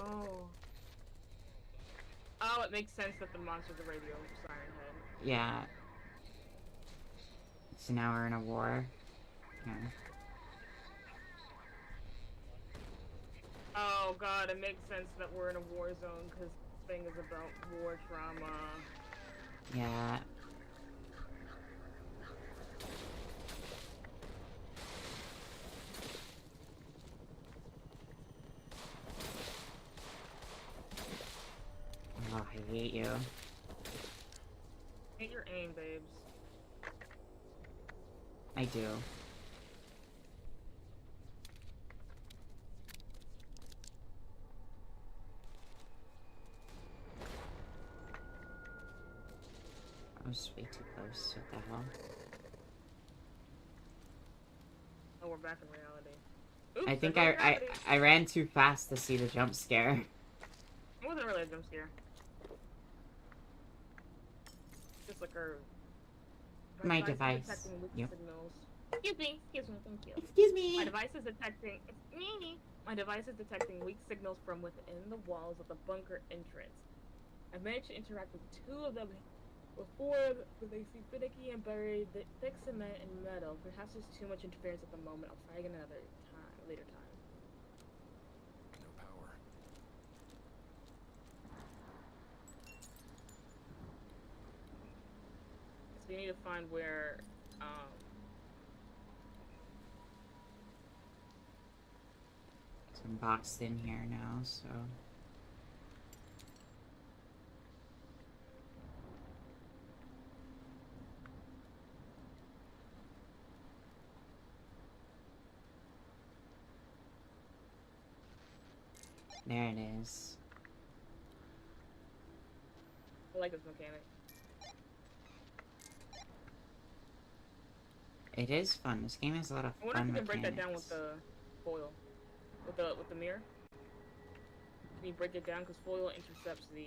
Oh. Oh, it makes sense that the monster's a radio siren head. Yeah. So now we're in a war. Yeah. Oh god, it makes sense that we're in a war zone because the thing is about war trauma. Yeah. Oh, I hate you. Hate your aim, babes. I do. I was way too close. What the hell? Oh, we're back in reality. Oops, I think there goes gravity. I ran too fast to see the jump scare. It wasn't really a jump scare. Just like our... My is device. detecting weak Yep. signals. Excuse me, thank you. Excuse me. My device is detecting... My device is detecting weak signals from within the walls of the bunker entrance. I've managed to interact with two of them before they seem finicky and buried the thick cement and metal. Perhaps there's too much interference at the moment. I'll try again another time, later time. No power. So you need to find where, I'm boxed in here now, so... There it is. I like this mechanic. It is fun. This game has a lot of I wonder if fun you can break that mechanics. down with the foil. With the mirror. Can you break it down? Because foil intercepts the...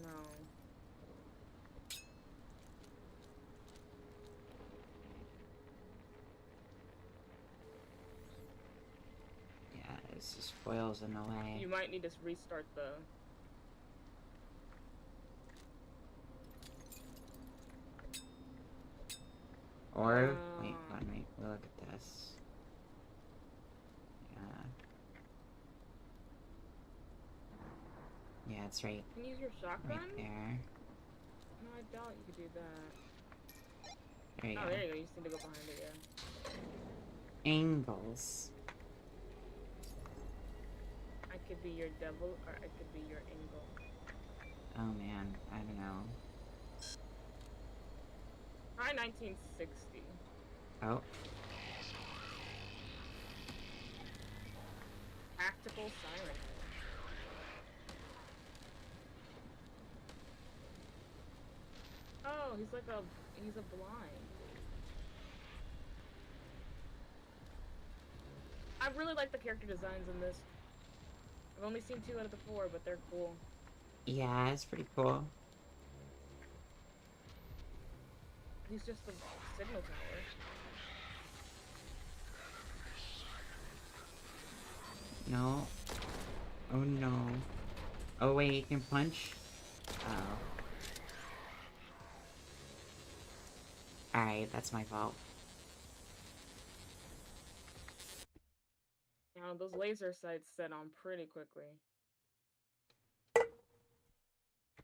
No. Yeah, it's just foils in the way. You might need to restart the... Or, wait, we'll look at this. Yeah, it's right, Can you use your shotgun? right there. No, I doubt you could do that. There you Oh, go. there you go. You just need to go behind it, yeah. Angles. could be your devil, or it could be your angel. Oh man, I don't know. Try 1960. Oh, Tactical siren. Oh, he's a blind. I really like the character designs in this. I've only seen 2 out of the 4, but they're cool. yeah, it's pretty cool. He's just a signal tower. No. Oh no. Oh wait, you can punch? Oh. Alright, that's my fault. You know, those laser sights set on pretty quickly.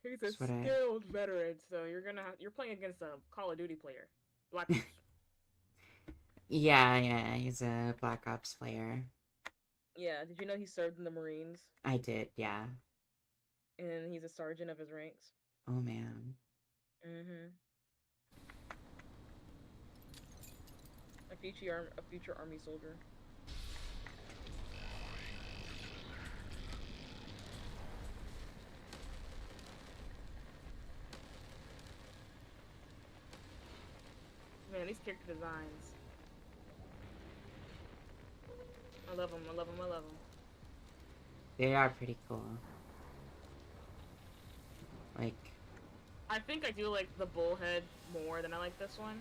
He's a That's what I- skilled veteran, so you're playing against a Call of Duty player. Black Ops. Yeah, he's a Black Ops player. Yeah, did you know he served in the Marines? I did, yeah. And he's a sergeant of his ranks. Oh man. Mm-hmm. A future army soldier. Man, these character designs. I love them, I love them, I love them. They are pretty cool. Like, I think I do like the bullhead more than I like this one.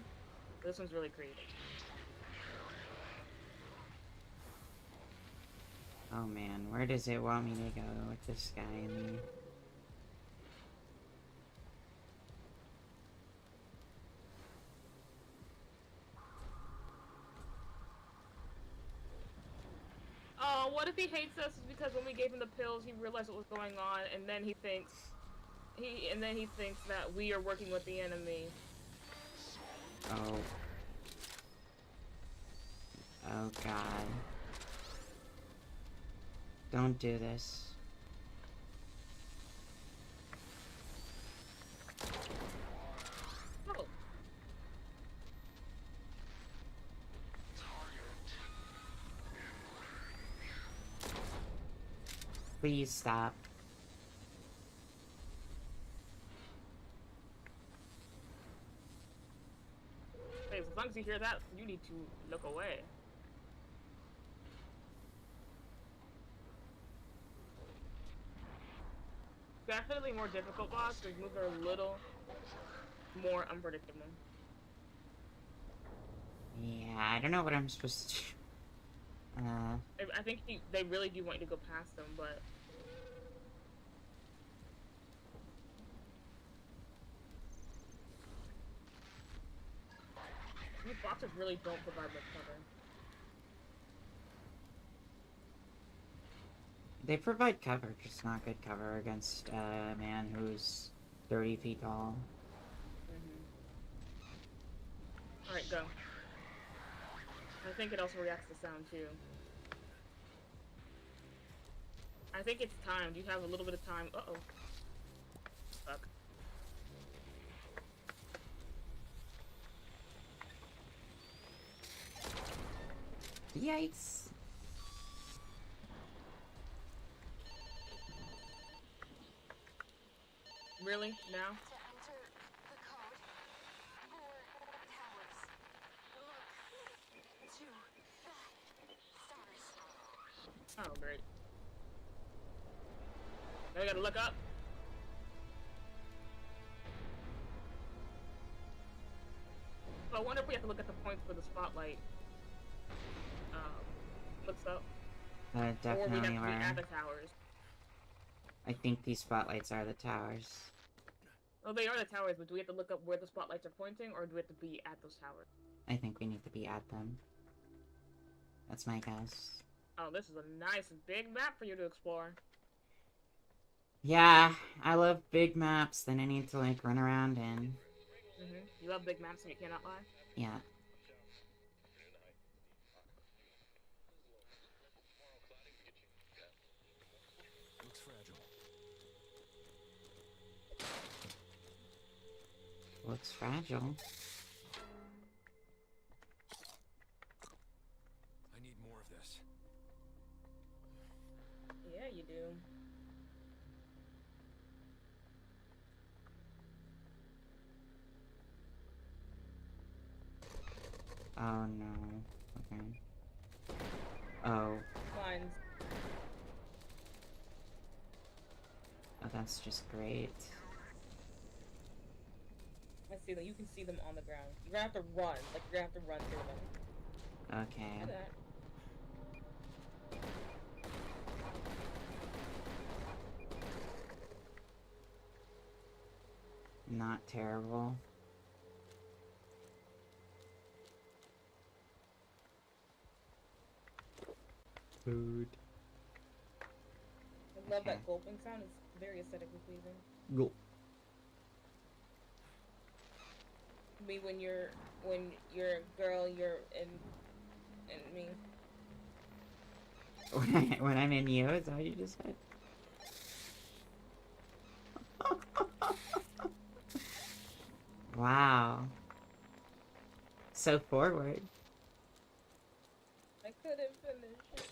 This one's really creative. oh man, where does it want me to go with this guy and me? Oh, what if he hates us because when we gave him the pills, he realized what was going on, and then he thinks that we are working with the enemy. Oh. Oh god. Don't do this. Oh, Please stop. hey, as long as you hear that, you need to look away. Definitely more difficult boss, because moves are a little more unpredictable. Yeah, I don't know what I'm supposed to do. I think they really do want you to go past them, but these boxes really don't provide much cover. They provide cover, just not good cover against a man who's 30 feet tall. Alright, go. I think it also reacts to sound too. I think it's timed. You have a little bit of time. Uh-oh. Fuck. Yikes. Really? Now? To enter the code, 4 towers. Look to the stars. Oh, great. Now I gotta look up. So I wonder if we have to look at the points where the spotlight looks up. Or we have Definitely to be are. at the towers. I think these spotlights are the towers. Oh, they are the towers, but do we have to look up where the spotlights are pointing, or do we have to be at those towers? I think we need to be at them. That's my guess. Oh, this is a nice big map for you to explore. Yeah, I love big maps that I need to, like, run around in. You love big maps and you cannot lie? Yeah. fragile. I need more of this. Yeah, you do. Oh no. Okay. Oh. Mine's Oh, that's just great. I see that you can see them on the ground. You're gonna have to run. Like you're gonna have to run through them. Okay. Look at that. Not terrible. Food. I love Okay. that gulping sound. It's very aesthetically pleasing. Go. I mean, when you're a girl, you're in me. When I'm in you, is that what you just said? Wow. So forward. I couldn't finish it.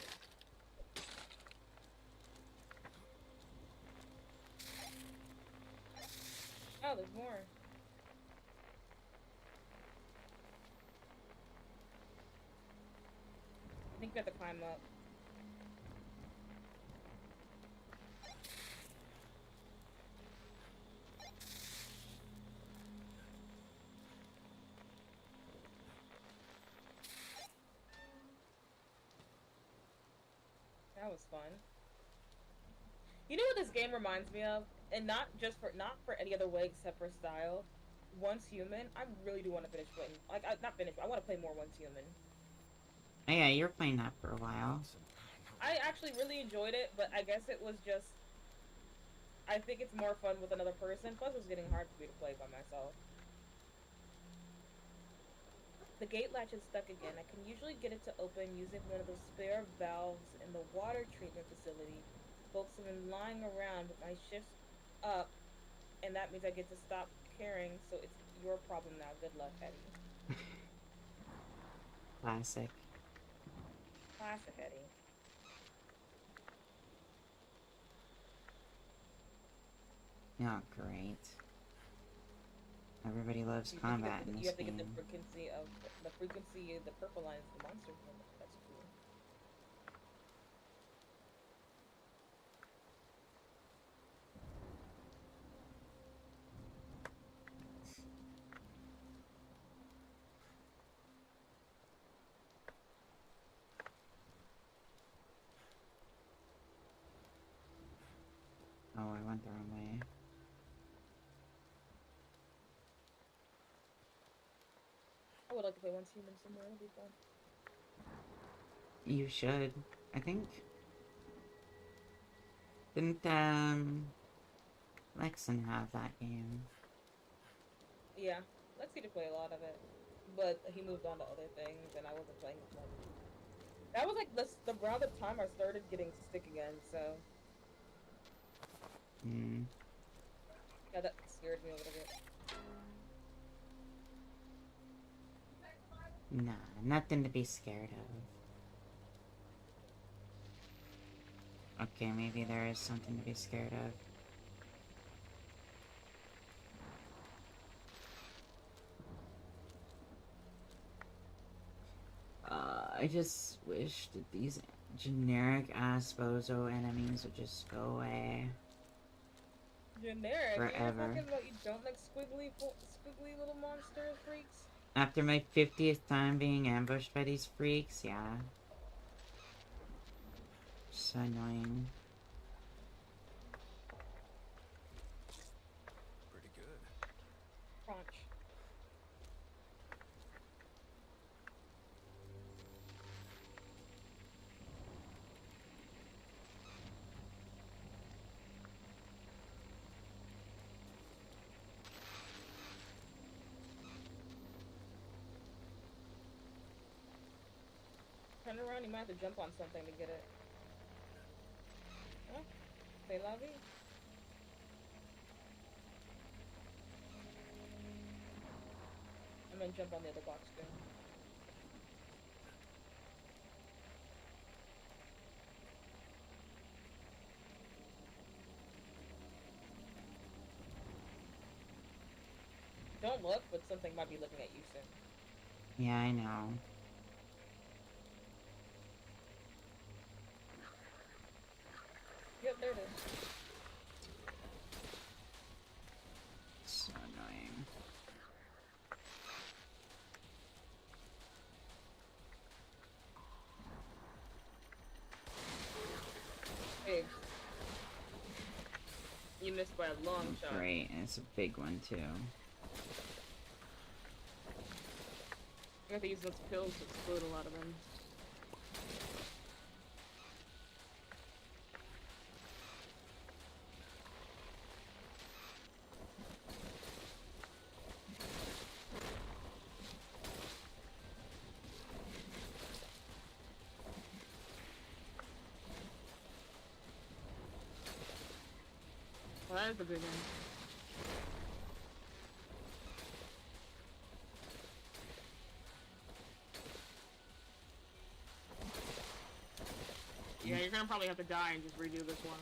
Oh, there's more. I think we have to climb up. That was fun. You know what this game reminds me of? And not for any other way except for style. Once Human, I really do want to finish playing. Like, not finish, but I want to play more Once Human. Oh yeah, you were playing that for a while. I actually really enjoyed it, but I guess it was just... I think it's more fun with another person, plus it was getting hard for me to play by myself. The gate latch is stuck again. I can usually get it to open using one of those spare valves in the water treatment facility. Folks have been lying around, but my shift's up, and that means I get to stop caring, so it's your problem now. Good luck, Eddie. Classic. Classic, Eddie. Oh, great. Everybody loves combat in You this have to get game. the frequency of the purple lines, the monsters. That's cool. Oh, I went the wrong way. I would like to play Once Human somewhere. It'd be fun. You should. I think... Didn't, Lexan have that game? Yeah, Lexi to play a lot of it, but he moved on to other things, and I wasn't playing as much. That was like around the time I started getting sick again, so Hmm. yeah, that scared me a little bit. Nah, nothing to be scared of. Okay, maybe there is something to be scared of. I just wish that these generic-ass bozo enemies would just go away. Generic. Forever. You're talking about you don't like squiggly little monster freaks? After my 50th time being ambushed by these freaks, yeah. So annoying. Pretty good. Crunch. Turn around, you might have to jump on something to get it. Huh? Say la vie. and jump on the other box too. Don't look, but something might be looking at you soon. Yeah, I know. Yep, there it is. So annoying. Hey. You missed by a long shot. Great, and it's a big one too. I have to use those pills to explode a lot of them. Well, that is a good one. Yeah, you're gonna probably have to die and just redo this one.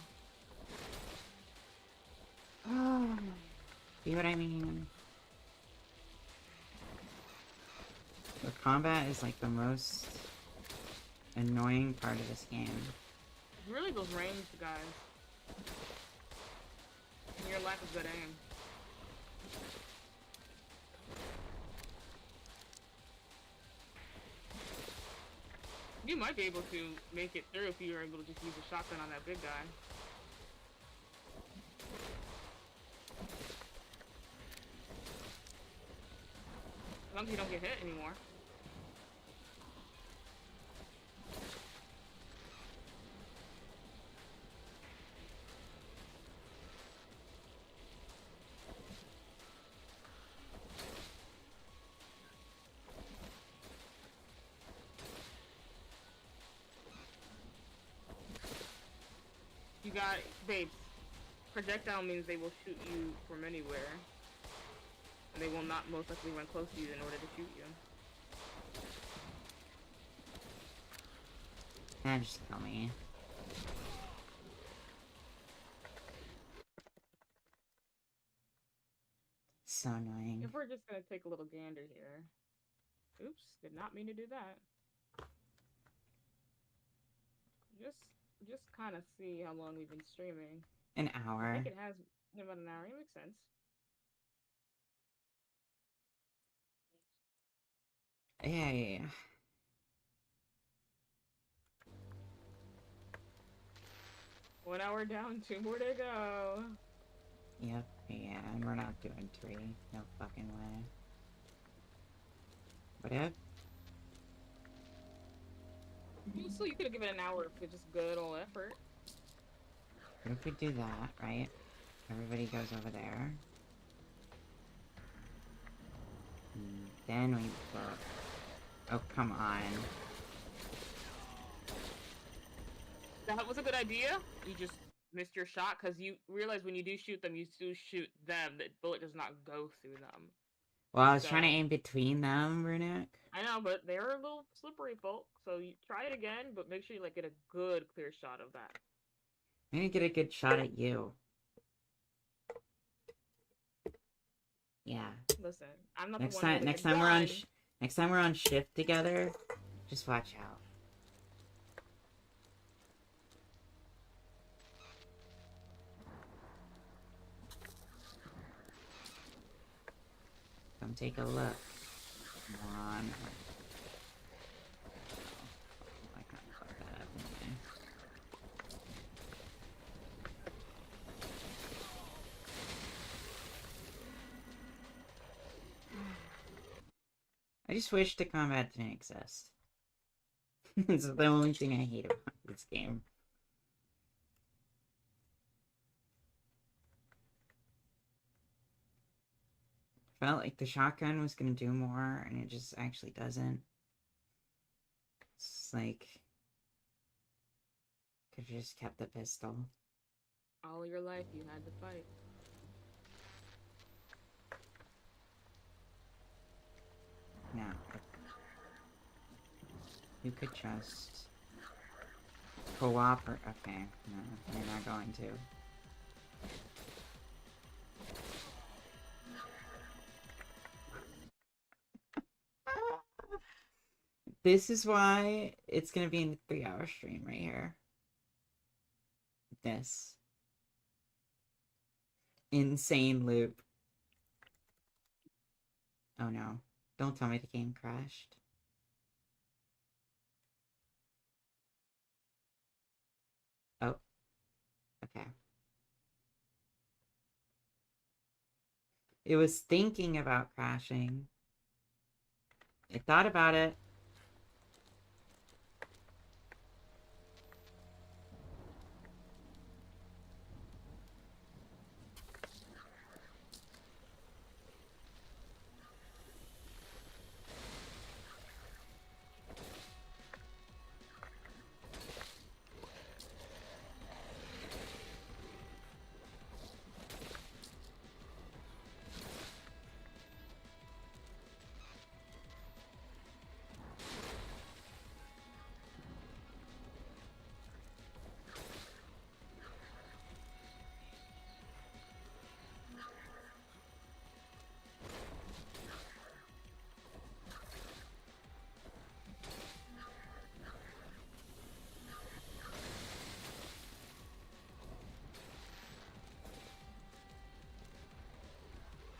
Oh, see what I mean? The combat is like the most annoying part of this game. It's really those ranged guys. And your lack of good aim. You might be able to make it through if you were able to just use a shotgun on that big guy. As long as you don't get hit anymore. You got, babes, projectile means they will shoot you from anywhere. And they will not most likely run close to you in order to shoot you. Just kill me. So annoying. If we're just gonna take a little gander here. Oops, did not mean to do that. Just kind of see how long we've been streaming. An I hour. think it has been about an hour. It makes sense. Hey. 1 hour down, 2 more to go. Yep, yeah, and we're not doing 3. No fucking way. What if? So you could have given it an hour for just good old effort. What if we do that, right? Everybody goes over there. And then we look. Oh, come on. That was a good idea. You just missed your shot because you realize when you do shoot them, you do shoot them. The bullet does not go through them. Well, I was trying to aim between them, Runic. I know, but they're a little slippery, folk. So you try it again, but make sure you like get a good clear shot of that. I'm gonna get a good shot at you. Yeah. Listen, I'm not Next the one. time, next time we're on shift together, just watch out. Come take a look. Come on. Oh, I can't fuck that up anyway. I just wish the combat didn't exist. It's the only thing I hate about this game. Felt like the shotgun was gonna do more, and it just actually doesn't. It's like... Could've just kept the pistol. All your life, you had to fight. No. You could just cooperate. Okay, no, you're not going to. This is why it's gonna be in a 3-hour stream right here. This insane loop. Oh no. Don't tell me the game crashed. Oh. Okay. It was thinking about crashing. It thought about it.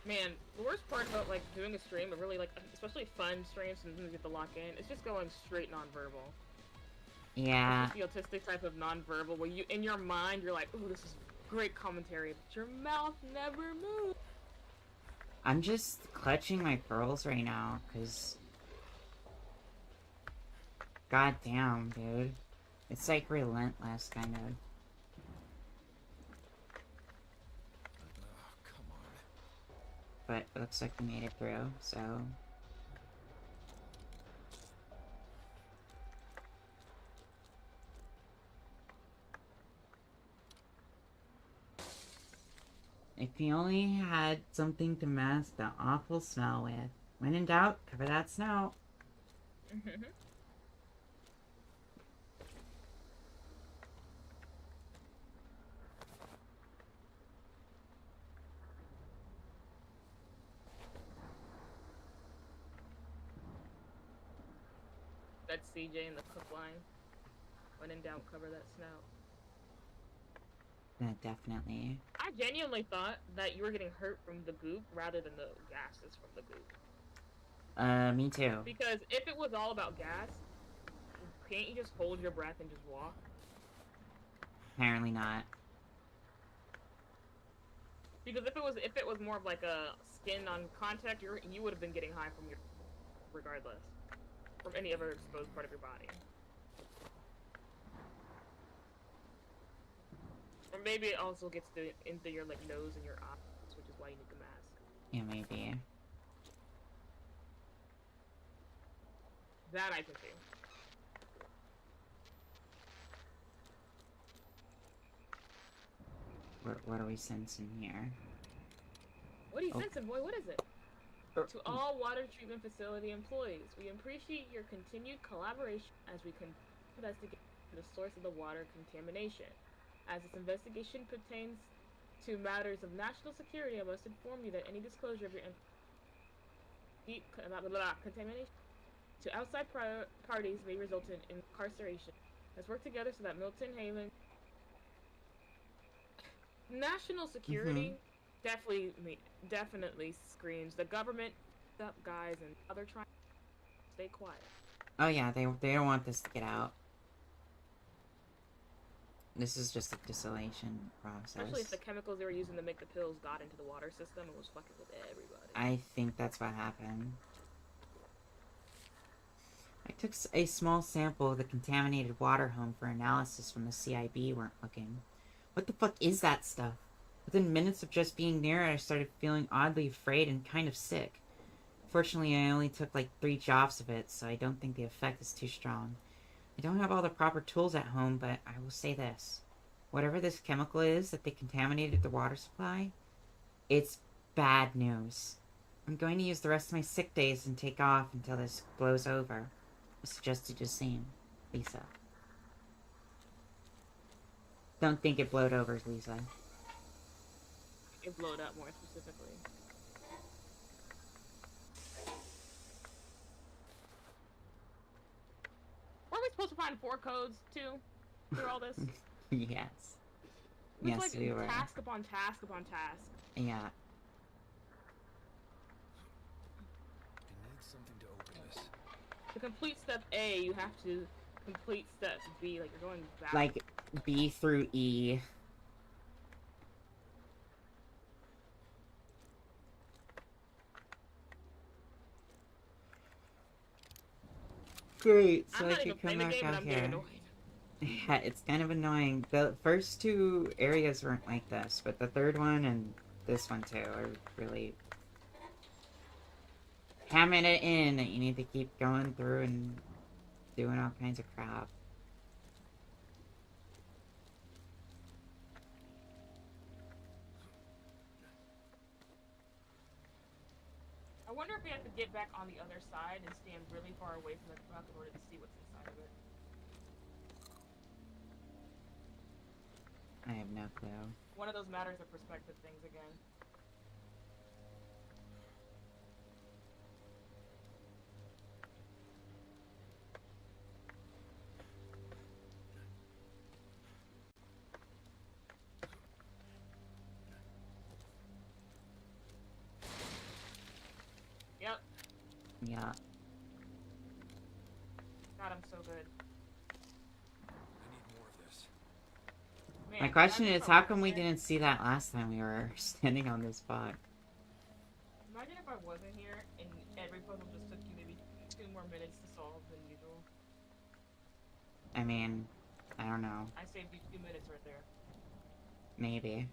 Man, the worst part about like doing a stream, but really like especially fun streams and you get to lock in, it's just going straight nonverbal. Yeah. It's just the autistic type of nonverbal where you, in your mind, you're like, "Ooh, this is great commentary," but your mouth never moves. I'm just clutching my pearls right now, because... God damn, dude. It's like relentless, kind of. Come on. But it looks like we made it through, so... If you only had something to mask that awful smell with. When in doubt, cover that snout. That's CJ in the cook line. When in doubt, cover that snout. Definitely. I genuinely thought that you were getting hurt from the goop rather than the gases from the goop. Me too. Because if it was all about gas, can't you just hold your breath and just walk? Apparently not. Because if it was more of like a skin on contact, you would have been getting high from your regardless. From any other exposed part of your body. Or maybe it also gets into your like nose and your eyes, which is why you need the mask. Yeah, maybe. That I can see. What are we sensing here? What are you sensing, boy? What is it? To all water treatment facility employees, we appreciate your continued collaboration as we investigate the source of the water contamination. As this investigation pertains to matters of national security, I must inform you that any disclosure of your contamination to outside parties may result in incarceration. Let's work together so that Milton Haven... National security definitely screams. The government, up guys, and other trying to stay quiet. Oh yeah, they don't want this to get out. This is just a distillation process. Especially if the chemicals they were using to make the pills got into the water system and was fucking with everybody. I think that's what happened. I took a small sample of the contaminated water home for analysis when the CIB weren't looking. What the fuck is that stuff? Within minutes of just being near it, I started feeling oddly afraid and kind of sick. Fortunately, I only took like 3 drops of it, so I don't think the effect is too strong. I don't have all the proper tools at home, but I will say this. Whatever this chemical is that they contaminated the water supply, it's bad news. I'm going to use the rest of my sick days and take off until this blows over. I suggest you just same. Lisa. Don't think it blowed over, Lisa. It blowed up more specifically. Were we supposed to find 4 codes too through all this? Yes. It was Yes, like we were. task upon task upon task. Yeah. I need something to open this. To complete step A, you have to complete step B. Like you're going back. Like B through E. Great, so I'm I not can even come playing the back game, and out I'm getting here. annoyed. Yeah, it's kind of annoying. The first 2 areas weren't like this, but the third one and this one too are really hammering it in that you need to keep going through and doing all kinds of crap. I wonder if we have to get back on the other side and stand really far away from the truck in order to see what's inside of it. I have no clue. One of those matters of perspective things again. Yep. Yeah. God, I'm so good. I need more of this. Man, My question imagine is, if I how wasn't come we here- didn't see that last time we were standing on this spot? Imagine if I wasn't here and every puzzle just took you maybe 2 more minutes to solve than usual. I mean, I don't know. I saved you 2 minutes right there. Maybe.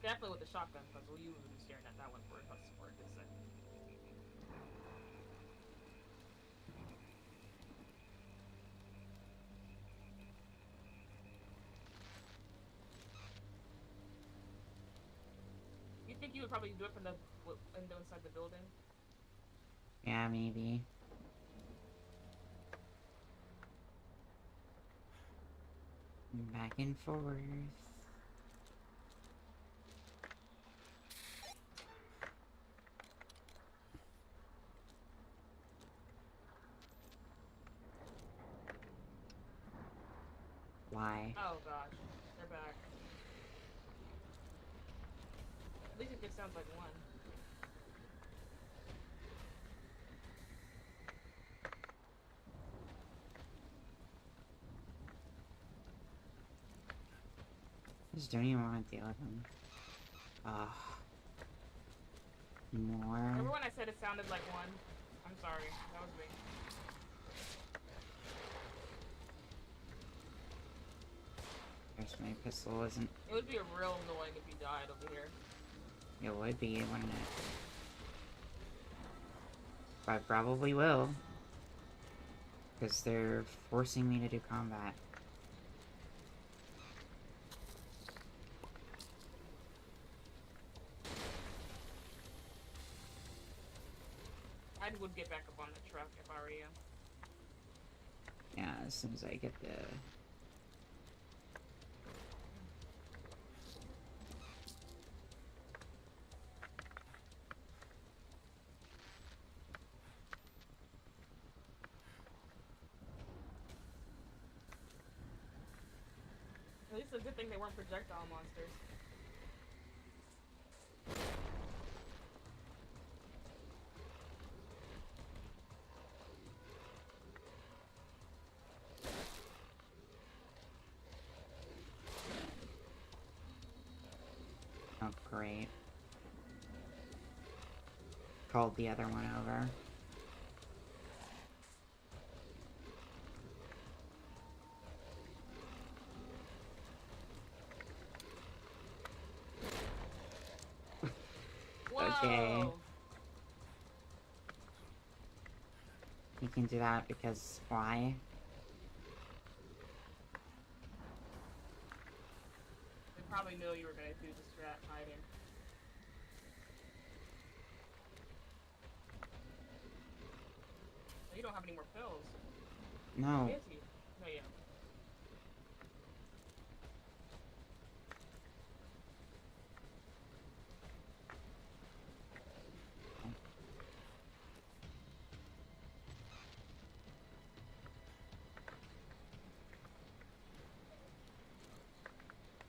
Definitely with the shotgun puzzle, you would have been staring at that one for a good second. You think you would probably do it from the window inside the building? Yeah, maybe. Back and forth. Why? Oh gosh, they're back. At least it just sounds like one. I just don't even want to deal with them. Ugh. More. Remember when I said it sounded like one? I'm sorry, that was me. Guess my pistol isn't. It would be real annoying if you died over here. It would be, wouldn't it? I probably will. Because they're forcing me to do combat. I would get back up on the truck if I were you. Yeah, as soon as I get the... At least it's a good thing they weren't projectile monsters. Oh, great. Called the other one over. Whoa! Okay. can do that because why? They probably knew you were gonna do the strat hiding. You don't have any more pills. No. Is he? No, yeah.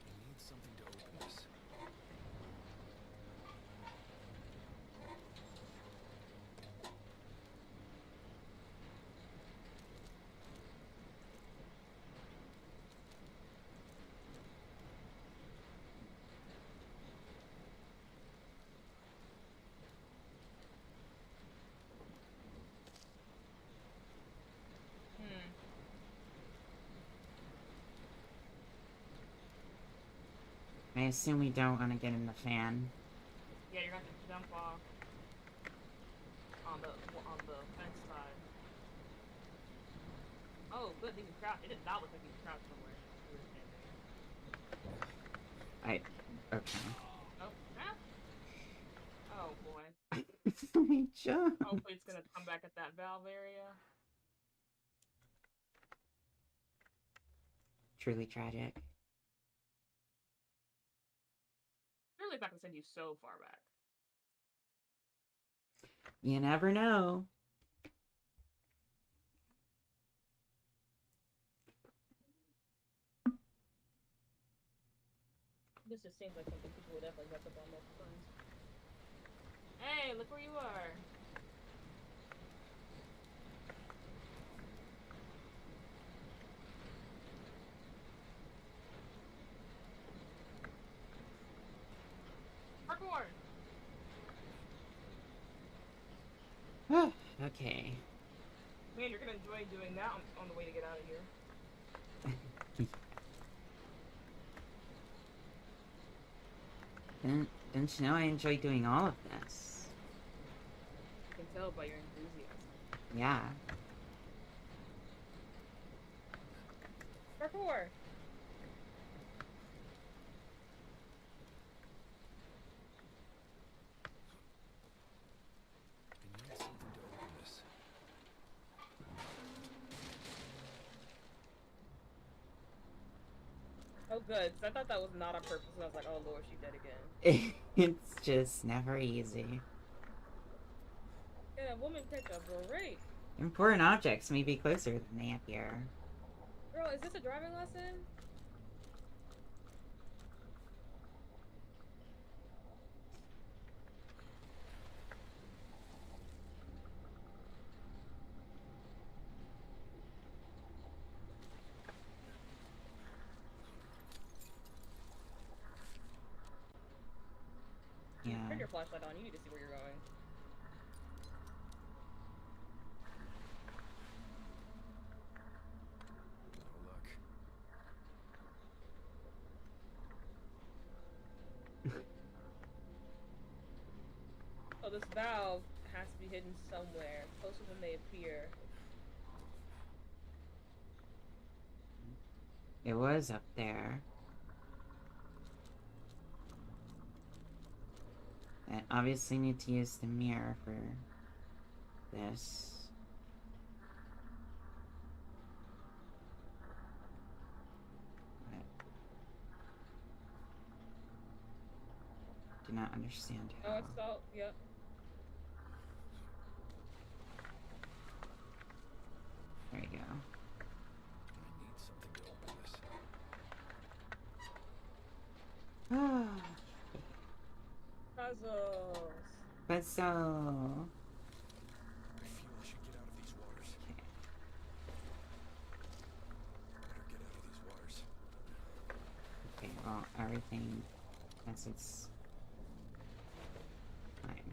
I need something to open this. Hmm. I assume we don't want to get in the fan. Yeah, you're gonna have to jump off on the fence side. Oh, good, he can crouch. It did not look like he was crouched somewhere. We were standing. Okay. Oh, ah. Oh boy. My jump. Hopefully it's gonna come back at that valve area. Truly tragic. Really, if I can send you so far back. You never know. This just seems like something people would definitely mess up on multiple times. Hey, look where you are. Parkour! Okay. Man, you're gonna enjoy doing that on the way to get out of here. Don't you know I enjoy doing all of this? You can tell by your enthusiasm. Yeah. Parkour! I need something to open this. Oh good, 'cause I thought that was not on purpose, and I was like, oh lord, she's dead again. It's just never easy. Yeah, woman picked up, great. Important objects may be closer than they appear. Girl, is this a driving lesson? Yeah. Turn your flashlight on, you need to see where you're going. No luck. Oh, this valve has to be hidden somewhere, closer than they appear. It was up there. I obviously need to use the mirror for this. Do not understand Oh, how. it's all, yep. There you go. I need something to open this. Puzzles. Puzzle. I feel I should get out of these waters. Better get out of these waters. Okay, well, everything, since it's fine.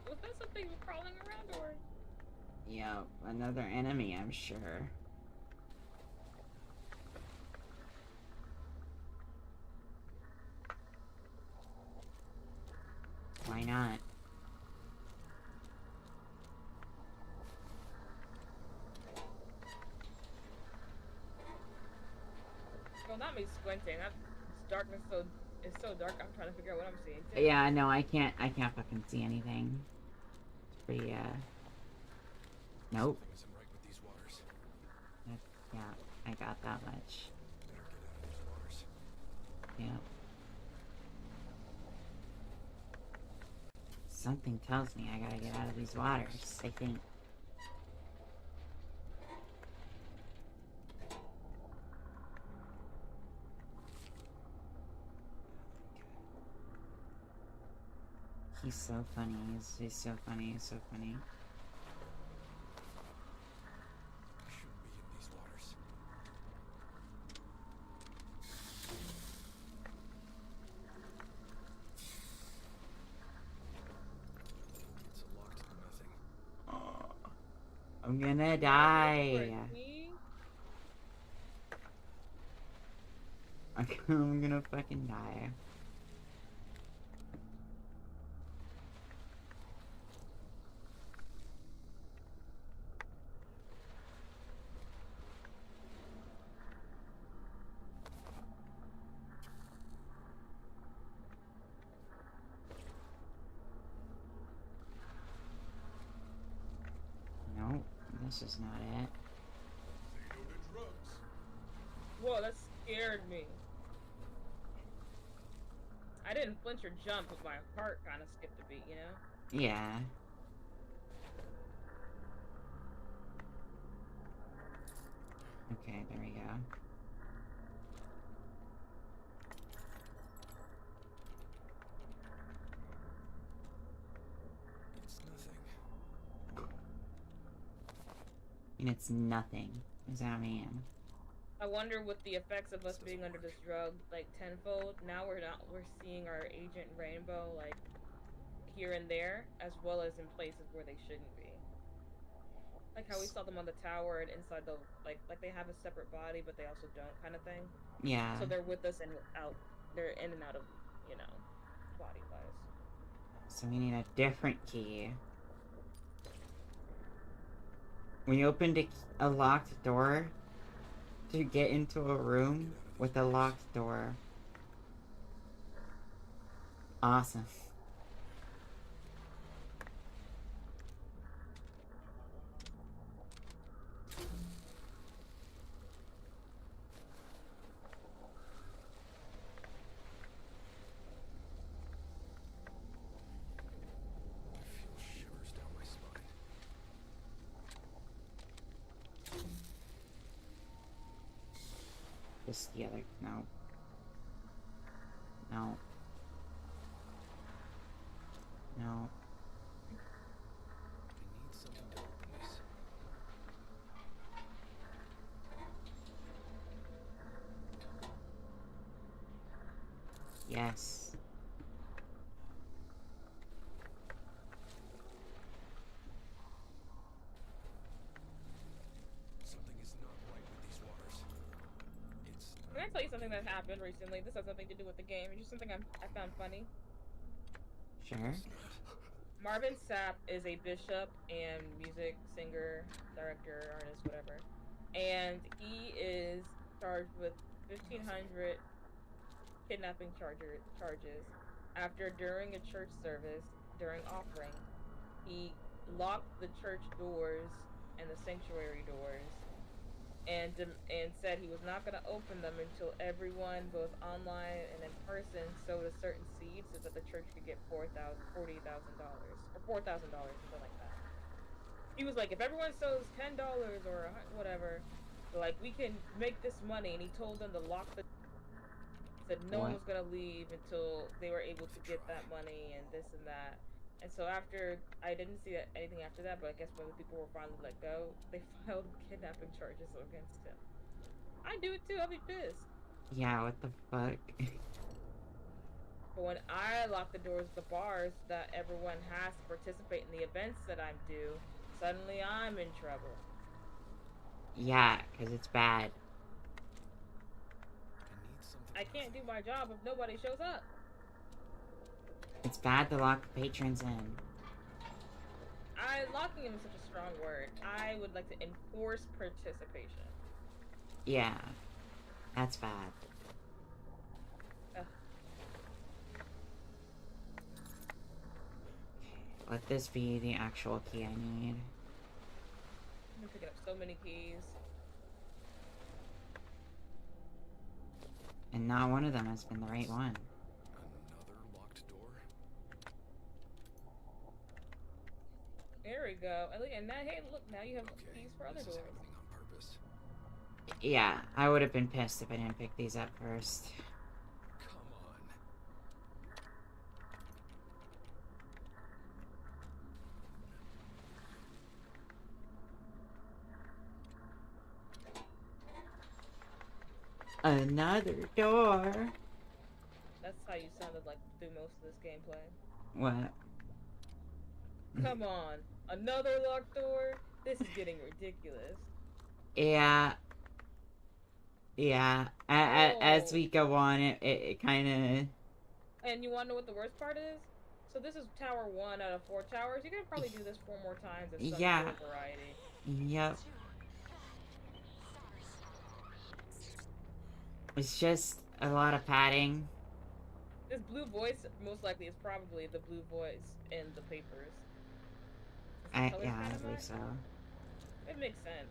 Was that something crawling around, or? Yeah, another enemy, I'm sure. why not? Well, not me squinting. That darkness is so dark. I'm trying to figure out what I'm seeing. Too. Yeah, no, I can't fucking see anything. It's pretty, nope. Something isn't right with these waters. Yeah, I got that much. Better get out of these waters. Yeah. Something tells me I gotta get out of these waters, I think. He's so funny. He's so funny. He's so funny. I shouldn't be in these waters. It's locked to nothing. I'm gonna die. I'm gonna fucking die. Nope, this is not it. They know the drugs. Whoa, that scared me. I didn't flinch or jump, but my heart kind of skipped a beat, you know? Yeah. Okay, there we go. It's nothing. And it's nothing. What does that mean? I wonder with the effects of us being under this drug, like, tenfold, now we're seeing our Agent Rainbow, like, here and there, as well as in places where they shouldn't be. Like how we saw them on the tower and inside the, like they have a separate body, but they also don't, kind of thing. Yeah. So they're with us and out, they're in and out of, you know, body-wise. So we need a different key. We opened a locked door to get into a room with a locked door. Awesome. I feel shivers down my spine. Just the other. No. No. No. I need something to open this. Yes. Something is not right with these waters. It's Can I tell you something that happened recently? This has nothing to do with the game. It's just something I found funny. Sure. Marvin Sapp is a bishop and music singer, director, artist, whatever. And he is charged with 1,500 kidnapping charges after, during a church service, during offering, he locked the church doors and the sanctuary doors and said he was not going to open them until everyone, both online and in person, sowed a certain seed so that the church could get $40,000 or $4,000, something like that. He was like, if everyone sows $10 or whatever, like, we can make this money. And he told them to lock the. Said no one was gonna leave until they were able to get that money and this and that. And so after, I didn't see anything after that, but I guess when the people were finally let go, they filed kidnapping charges against him. I'd do it too, I'd be pissed. Yeah, what the fuck? But when I lock the doors of the bars that everyone has to participate in the events that I'm due, suddenly I'm in trouble. Yeah, because it's bad. I need something. I can't do my job if nobody shows up. It's bad to lock patrons in. Locking him is such a strong word. I would like to enforce participation. Yeah. That's bad. Ugh. Let this be the actual key I need. I'm picking up so many keys. And not one of them has been the right one. Another locked door? There we go. And now, hey, look, now you have Okay, keys for other this is doors. happening on purpose. Yeah, I would have been pissed if I didn't pick these up first. Come on. Another door. That's how you sounded like through most of this gameplay. What? Come on, another locked door? This is getting ridiculous. Yeah. Yeah. As Oh. we go on, it kind of... And you wanna know what the worst part is? So this is tower 1 out of 4 towers. You can probably do this 4 more times as some Yeah. sort of variety. Yep. It's just a lot of padding. This blue voice most likely is probably the blue voice in the papers. Yeah, colors I kinda believe match? so. It makes sense.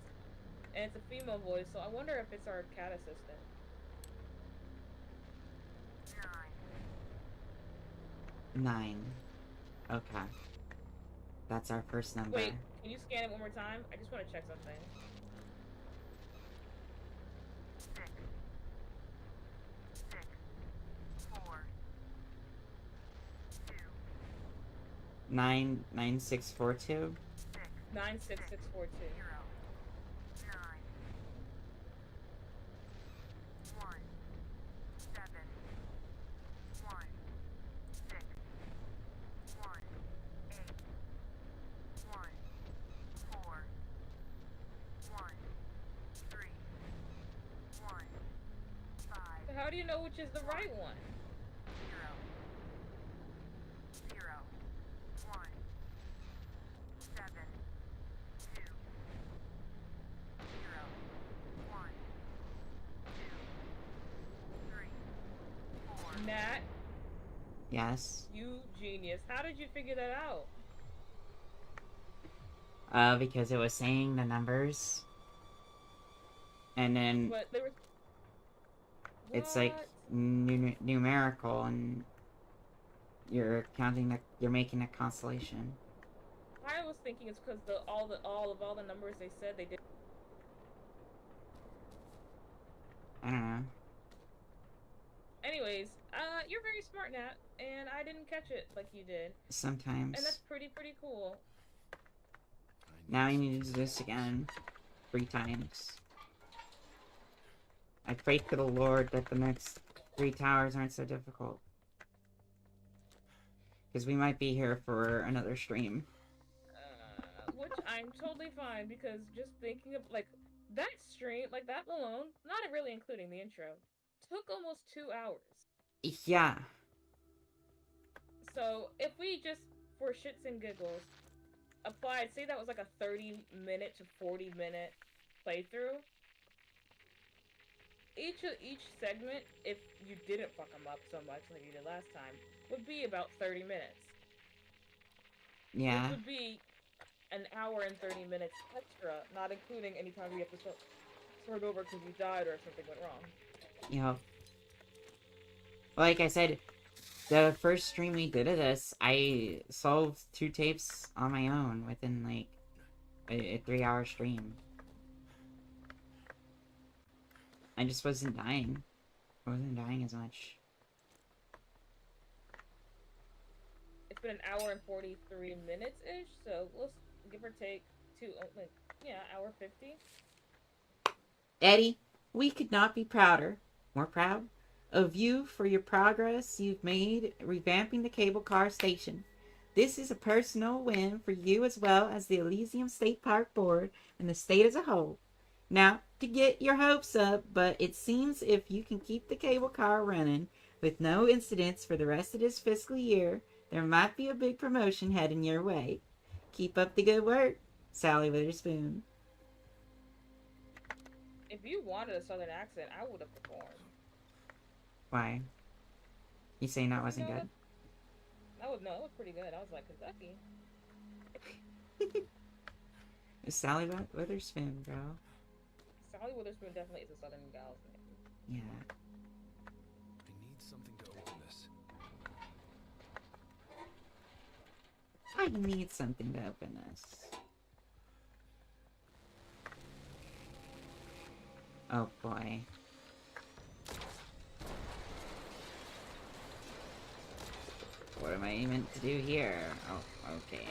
And it's a female voice, so I wonder if it's our cat assistant. 9. Okay. That's our first number. Wait, can you scan it one more time? I just want to check something. 99642. 96642. So how do you know which is the right one? Nat, Yes. you genius. How did you figure that out? Because it was saying the numbers. And then But they were... it's like What? numerical, and you're counting you're making a constellation. I was thinking it's because all the numbers they said they did. I don't know. Anyways, you're very smart, Nat, and I didn't catch it like you did, Sometimes. and that's pretty cool. Now I need to do this again 3 times. I pray to the Lord that the next 3 towers aren't so difficult. Because we might be here for another stream. Which I'm totally fine, because just thinking of, like, that stream, like, that alone, not really including the intro, took almost 2 hours. Yeah. So, if we just, for shits and giggles, applied, say that was like a 30-minute to 40-minute playthrough, each segment, if you didn't fuck them up so much like you did last time, would be about 30 minutes. Yeah. Which would be an hour and 30 minutes extra, not including any time you have to start over because you died or if something went wrong. Yep. Like I said, the first stream we did of this, I solved 2 tapes on my own within, like, a 3-hour stream. I just wasn't dying. I wasn't dying as much. It's been an hour and 43 minutes-ish, so we'll give or take hour 50. Eddie, we could not be more proud, of you for your progress you've made revamping the cable car station. This is a personal win for you as well as the Elysium State Park Board and the state as a whole. Now, to get your hopes up, but it seems if you can keep the cable car running with no incidents for the rest of this fiscal year, There might be a big promotion heading your way. Keep up the good work, Sally Witherspoon. If you wanted a southern accent, I would have performed. Why? You saying that wasn't good? That was pretty good. I was like, Kentucky. It's Sally Witherspoon, bro. Sally Witherspoon definitely is a southern gal's name. Yeah. I need something to open this. I need something to open this. Oh boy. What am I meant to do here? Oh, okay.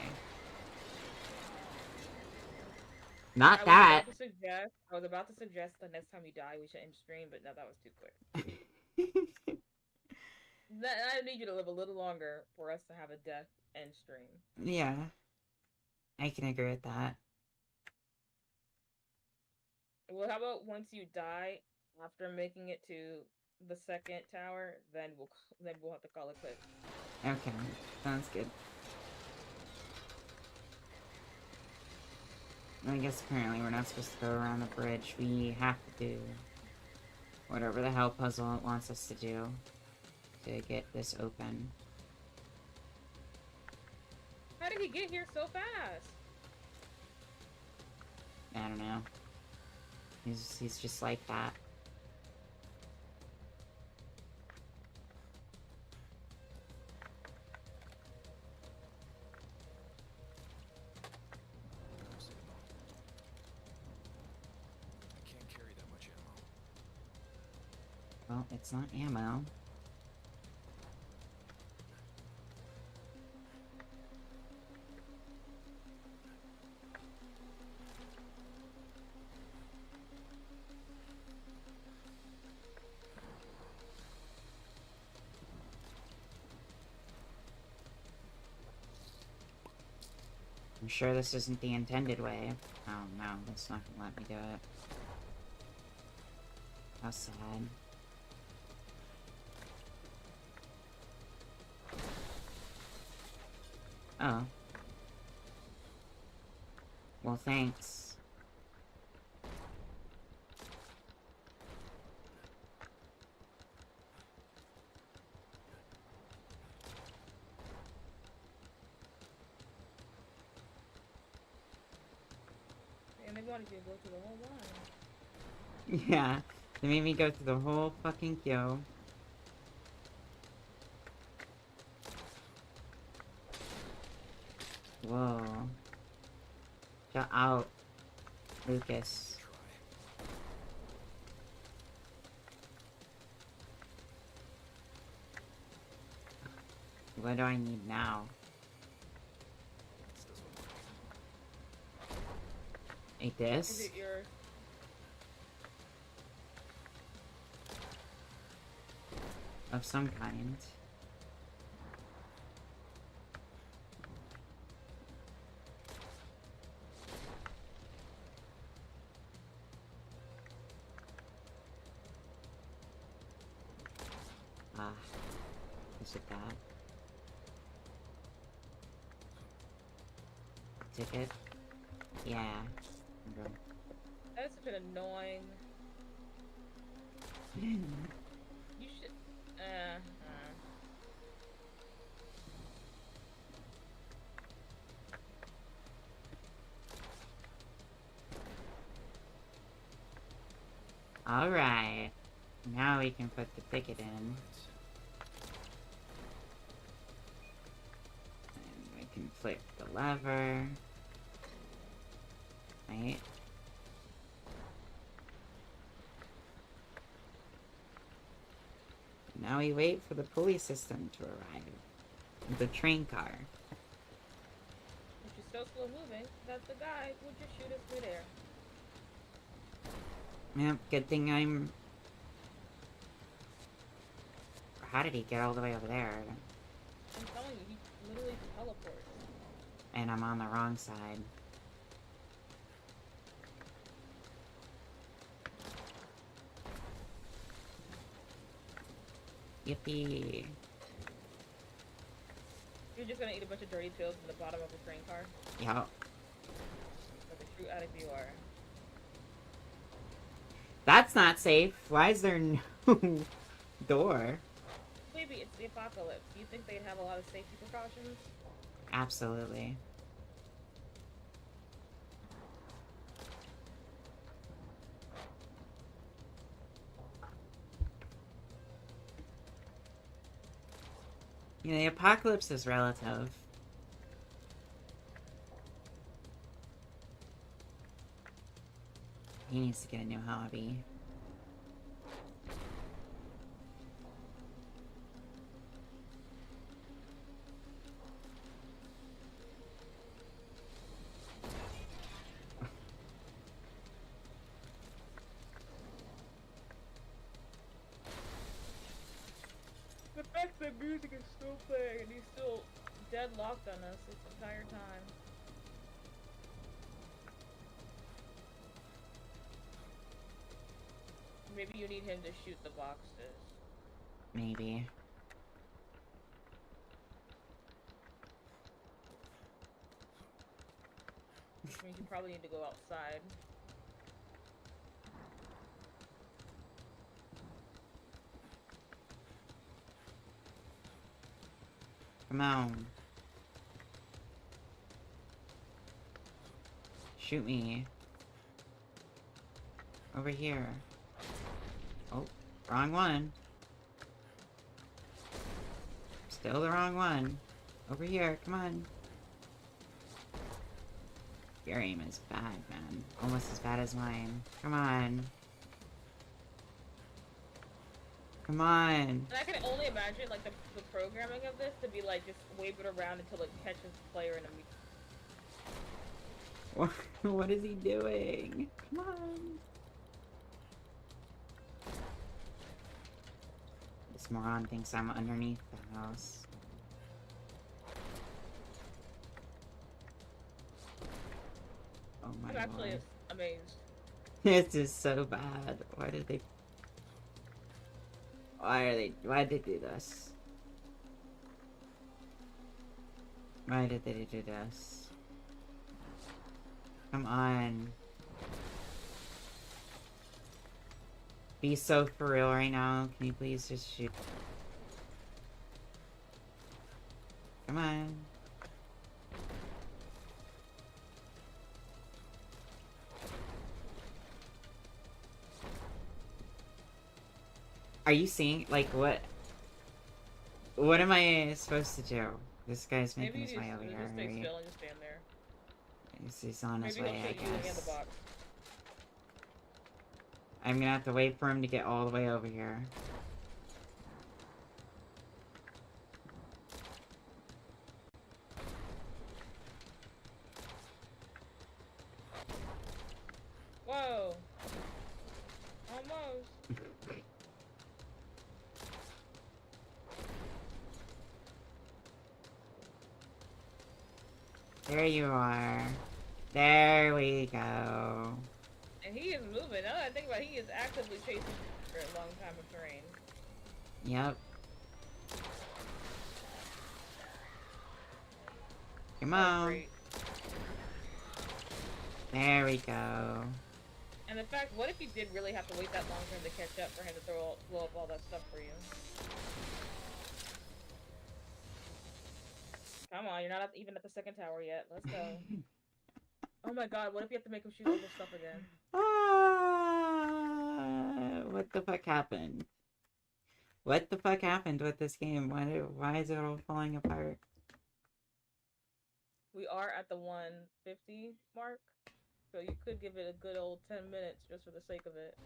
Not that. I was about to suggest the next time you die we should end stream, but no, that was too quick. I need you to live a little longer for us to have a death end stream. Yeah. I can agree with that. Well, how about once you die, after making it to the second tower, then we'll have to call it quits. Okay, sounds good. I guess apparently we're not supposed to go around the bridge. We have to do whatever the hell puzzle it wants us to do to get this open. How did he get here so fast? I don't know. He's just like that. I can't carry that much ammo. Well, it's not ammo. I'm sure this isn't the intended way. Oh no, that's not gonna let me do it. How sad. Oh. Well, thanks. And they wanted you to go through the whole line. Yeah, they made me go through the whole fucking queue. Whoa. Shut out, Lucas. What do I need now? A Is disc? it your... Of some kind. Ah. Is it that? Ticket? Yeah. Okay. That is such an annoying... You should... Alright. Now we can put the ticket in. And we can flick the lever. Right? Now we wait for the pulley system to arrive. The train car. If you're so slow moving, that the guy would just shoot us midair. Yep, good thing I'm... How did he get all the way over there? I'm telling you, he literally teleports. And I'm on the wrong side. Yippee. You're just gonna eat a bunch of dirty pills in the bottom of a train car? Yeah. Like a true addict you are. That's not safe. Why is there no door? Maybe it's the apocalypse. Do you think they'd have a lot of safety precautions? Absolutely. You know, the apocalypse is relative. He needs to get a new hobby. The fact that music is still playing and he's still deadlocked on us this entire time. Maybe you need him to shoot the boxes. Maybe. Which means you probably need to go outside. Come on. Shoot me. Over here. Oh, wrong one. Still the wrong one. Over here, come on. Your aim is bad, man. Almost as bad as mine. Come on. Come on. And I can only imagine, like, the programming of this to be, like, just wave it around until it catches the player in a What is he doing? Come on. This moron thinks I'm underneath the house. Oh my I'm actually lord. amazed. This is so bad. Why did they do this? Why did they do this? Come on. Be so for real right now. Can you please just shoot? Come on. Are you seeing, like, what am I supposed to do? This guy's making his way over here. Just stay still and just stand there. He's on his Maybe way, he'll I shoot you and the guess. box. I'm gonna have to wait for him to get all the way over here. Whoa! Almost. There you are. There we go. And he is moving. Now that I think about it, he is actively chasing for a long time of terrain. Yep. Come on. Great. There we go. And in fact, what if you did really have to wait that long for him to catch up, for him to blow up all that stuff for you? Come on, you're not even at the second tower yet. Let's go. Oh my god, what if you have to make him shoot all this stuff again? What the fuck happened? What the fuck happened with this game? Why is it all falling apart? We are at the 150 mark, so you could give it a good old 10 minutes just for the sake of it.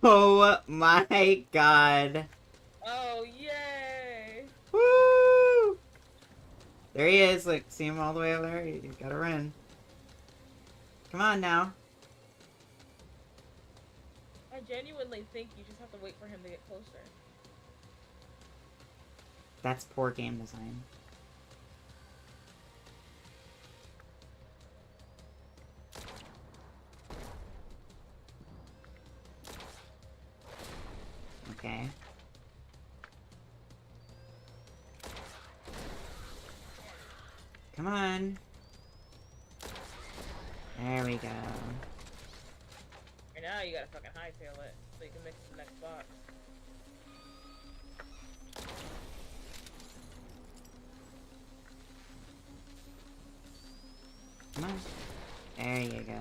Oh my god. Oh, yay! Woo! There he is. Look, see him all the way over there? You gotta run. Come on now. I genuinely think you just have to wait for him to get closer. That's poor game design. Okay. Come on. There we go. And now you gotta fucking hightail it so you can mix the next box. Come on. There you go.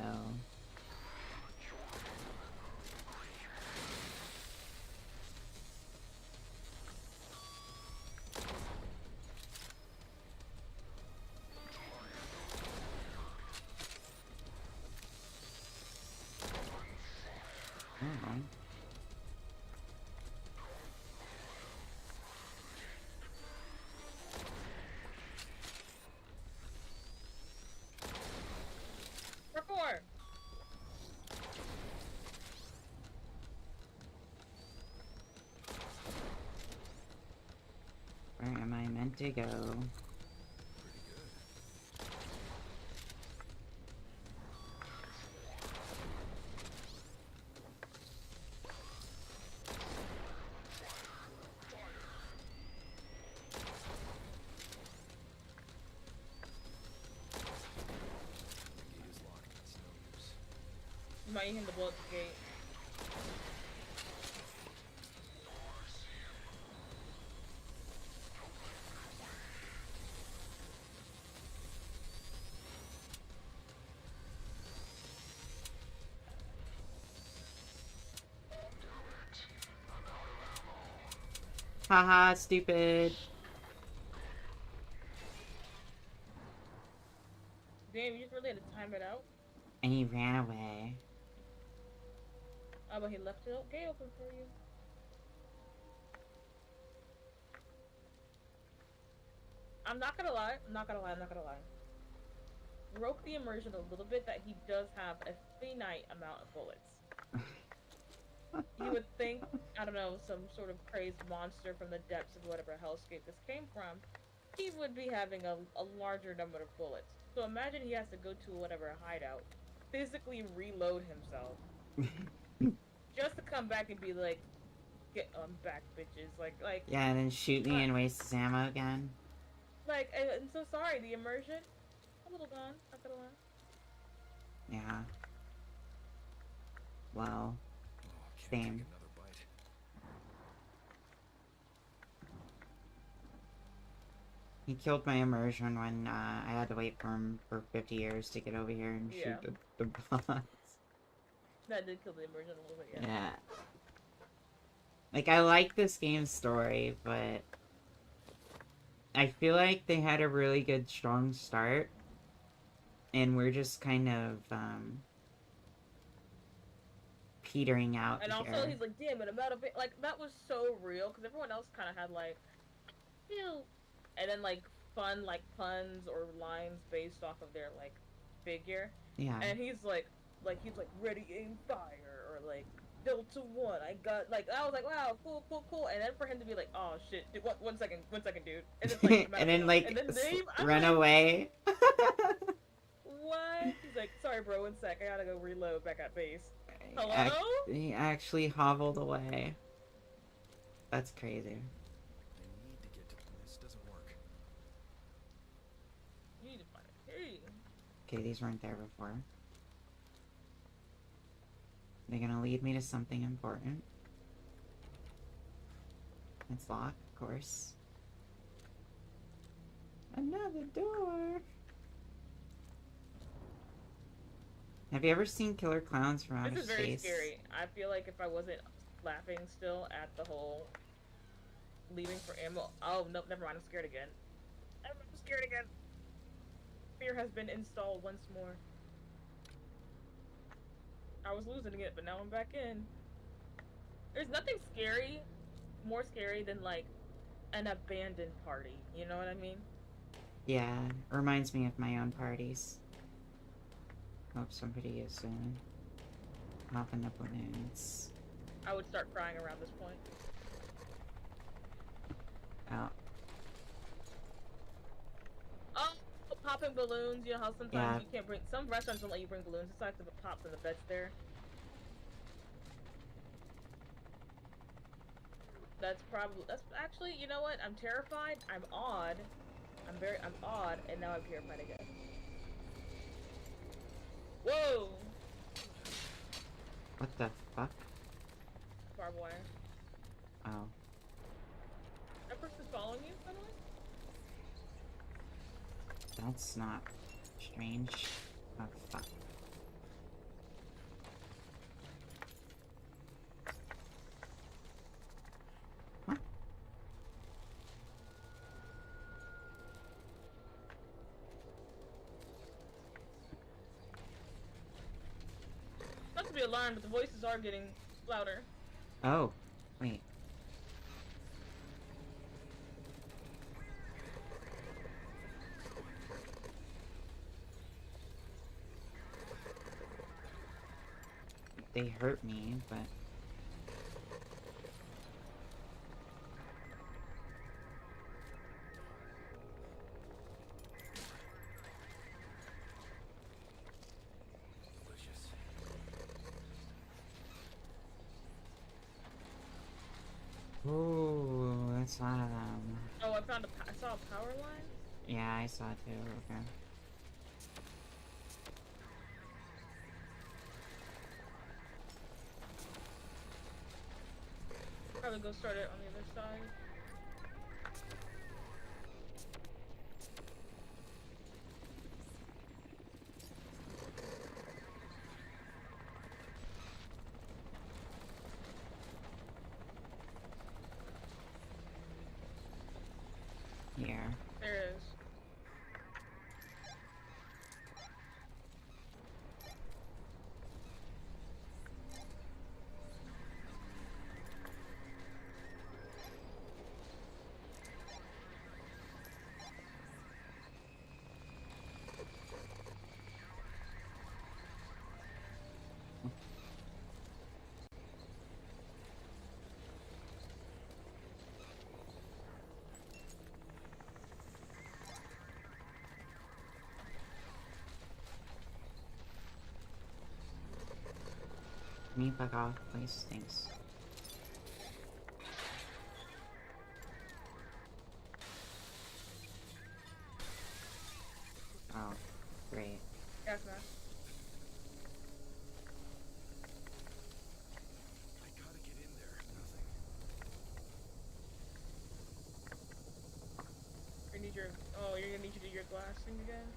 Oh. Parkour! Where am I meant to go? You might hit the bullet gate. Haha, stupid. Damn, you just really had to time it out? And he ran away. Oh, but he left the gate open for you. I'm not gonna lie. Broke the immersion a little bit that he does have a finite amount of bullets. You would think, I don't know, some sort of crazed monster from the depths of whatever hellscape this came from, he would be having a larger number of bullets. So imagine he has to go to whatever hideout, physically reload himself, just to come back and be like, "Get back, bitches!" Like. Yeah, and then shoot me and waste his ammo again. Like, I'm so sorry. The immersion, a little gone. Not gonna lie. Yeah. Wow. Oh, Same. can't take another bite. He killed my immersion when I had to wait for him for 50 years to get over here and Yeah. shoot the boss. That did kill the immersion a little bit. Yeah. Yeah. Like, I like this game's story, but I feel like they had a really good, strong start, and we're just kind of, petering out And here. also, he's like, "Damn it, I'm out of it." Like, that was so real because everyone else kind of had like, and then like fun like puns or lines based off of their like figure. Yeah. And he's like ready, aim, fire, or like Delta 1. I got like I was like, wow, cool. And then for him to be like, oh shit, dude, one second, dude. And then like, And then like and then I'm run like, away. what? He's like, sorry, bro, 1 sec, I gotta go reload back at base. Hello? He actually hobbled away. That's crazy. I need to get to this. Doesn't work. You need to find a key. Okay, these weren't there before. They're gonna lead me to something important. It's locked, of course. Another door! Have you ever seen Killer Clowns from Outer This is very Space? scary. I feel like if I wasn't laughing still at the whole leaving for ammo. Oh, nope, never mind. I'm scared again. Fear has been installed once more. I was losing it, but now I'm back in. There's nothing more scary than like an abandoned party. You know what I mean? Yeah, reminds me of my own parties. Hope somebody is popping the balloons. I would start crying around this point. Oh. Oh, popping balloons. You know how sometimes Yeah. you can't bring. Some restaurants don't let you bring balloons. It's like the pops and the beds there. That's actually, you know what? I'm terrified. I'm awed. I'm odd, and now I'm purified again. Whoa! What the fuck? Barbed wire. Oh. That person's following you, by the way? That's not strange. Oh, fuck. Huh? Not to be alarmed, but the voices are getting louder. Oh, wait. They hurt me, but... Delicious. Ooh, that's one of them. Oh, I saw a power line? Yeah, I saw too, okay. Probably go start it on the other side. Here. There it is. Me fuck off, please, thanks. Oh, great. Gas mask. I gotta get in there. Nothing. You need your. Oh, you're gonna need to do your glass thing again.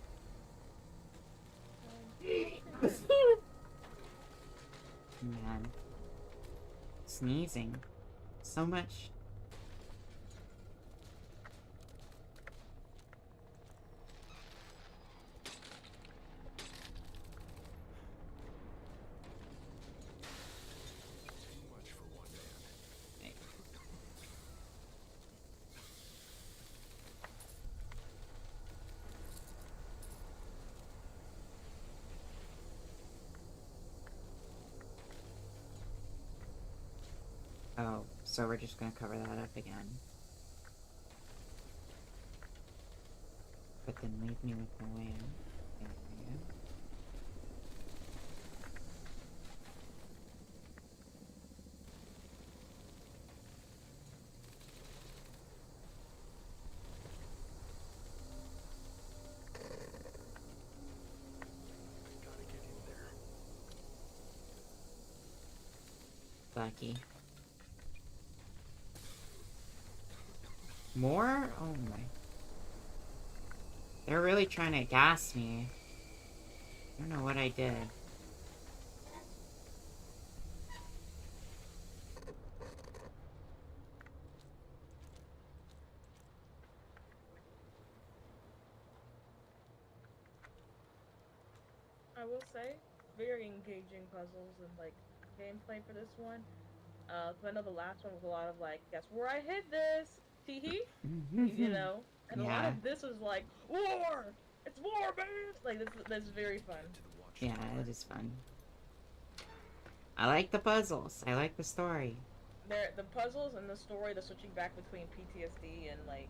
Man. Sneezing. So much. Too much for one man. Oh, so we're just gonna cover that up again. But then leave me with the land. There we go. I gotta get in there. Lucky. More? Oh my. They're really trying to gas me. I don't know what I did. I will say, very engaging puzzles and like gameplay for this one. 'Cause I know the last one was a lot of like, guess where I hid this? Teehee. You know, and a lot Yeah. of this was like, war! It's war, man! Like this is very fun. To the watch. Yeah, it is fun. I like the puzzles. I like the story. The puzzles and the story, the switching back between PTSD and like,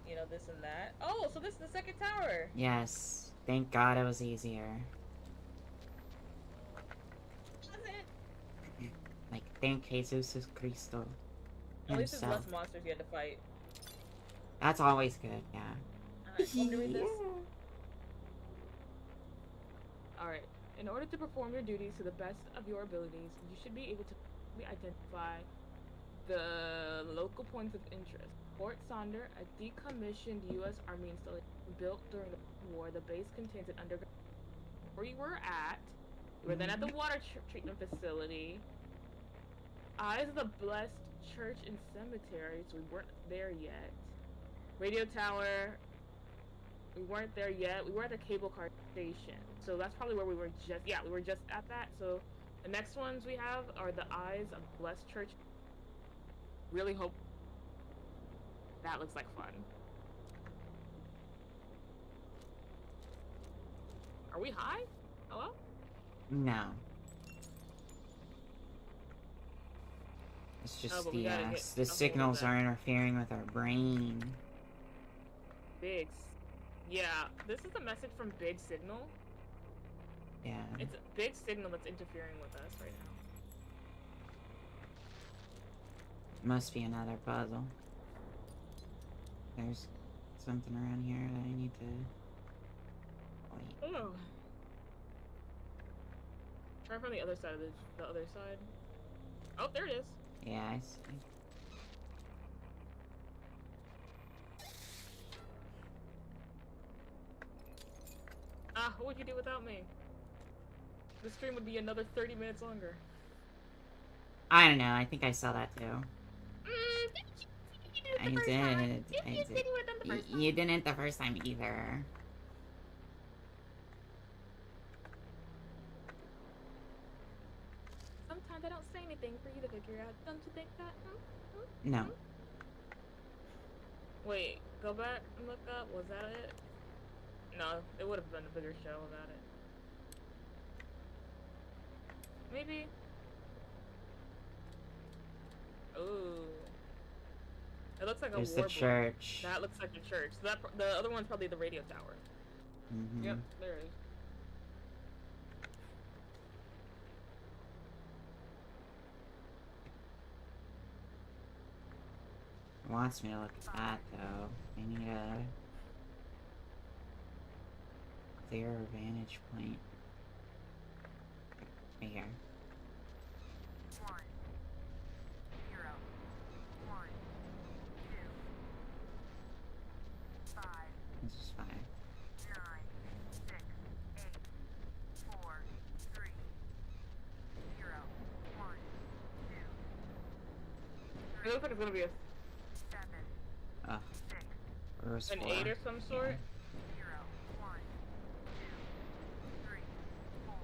you know, this and that. Oh, so this is the second tower. Yes. Thank God it was easier. Like, thank Jesus Cristo. At least there's Himself. less monsters you had to fight. That's always good, yeah. Alright, want me to read this? Yeah. Alright. In order to perform your duties to the best of your abilities, you should be able to quickly identify the local points of interest. Fort Sonder, a decommissioned U.S. Army installation built during the war. The base contains an underground where you were at. You were then at the water treatment facility. Eyes of the Blessed Church and Cemetery, so we weren't there yet. Radio tower, we weren't there yet. We were at the cable car station, so that's probably where we were just, yeah, we were just at that. So the next ones we have are the Eyes of Blessed Church. Really hope that looks like fun. Are we high? Hello? No. It's just but we gotta get the a hold of signals that. are interfering with our brain. Big. Yeah, this is a message from Big Signal. Yeah. It's a Big Signal that's interfering with us right now. Must be another puzzle. There's something around here that I need to... Wait. Oh. Try from the other side of the other side. Oh, there it is. Yeah, I see. Ah, what would you do without me? The stream would be another 30 minutes longer. I don't know, I think I saw that too. I You did. did. You didn't the first time either. Sometimes I don't say anything for you to figure out. Don't you think that? No. Wait, go back and look up. Was that it? No, it would have been a bigger show without it. Maybe. Ooh. It looks like a There's the warboard. church. That looks like the church. So that the other one's probably the radio tower. Mm-hmm. Yep, there it is. Wants me to look at that though. I need a clear vantage point. Right here. 1, 0, 1, 2, 5, This is fine. 9, 6, 8, 4, 3, 0, 1, 2, It looks like it's gonna be 7, Ugh. 6, Where's an 4? 8 or some sort. 0, 1, 2, 3, 4,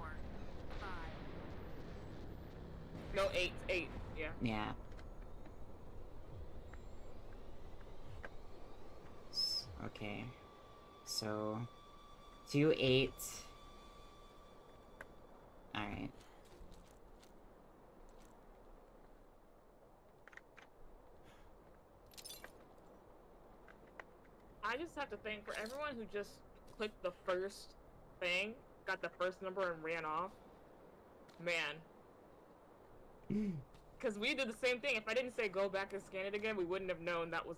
5. No, 8. 8. Yeah. Yeah. Okay. So 2 8. Alright. I just have to thank for everyone who just clicked the first thing, got the first number and ran off. Man. Because we did the same thing. If I didn't say go back and scan it again, we wouldn't have known that was...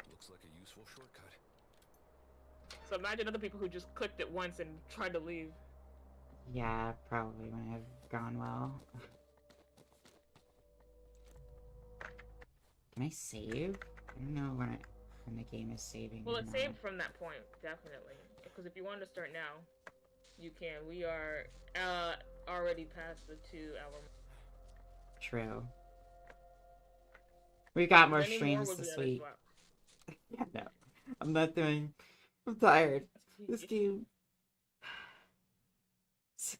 Looks like a useful shortcut. So imagine other people who just clicked it once and tried to leave. Yeah, probably wouldn't have gone well. Can I save? I don't know when the game is saving. Well, or it not. saved from that point, definitely. Because if you wanted to start now, you can. We are already past the 2-hour. True. We got more Many streams will be this added week. as Yeah, no. I'm not doing. I'm tired. well. This game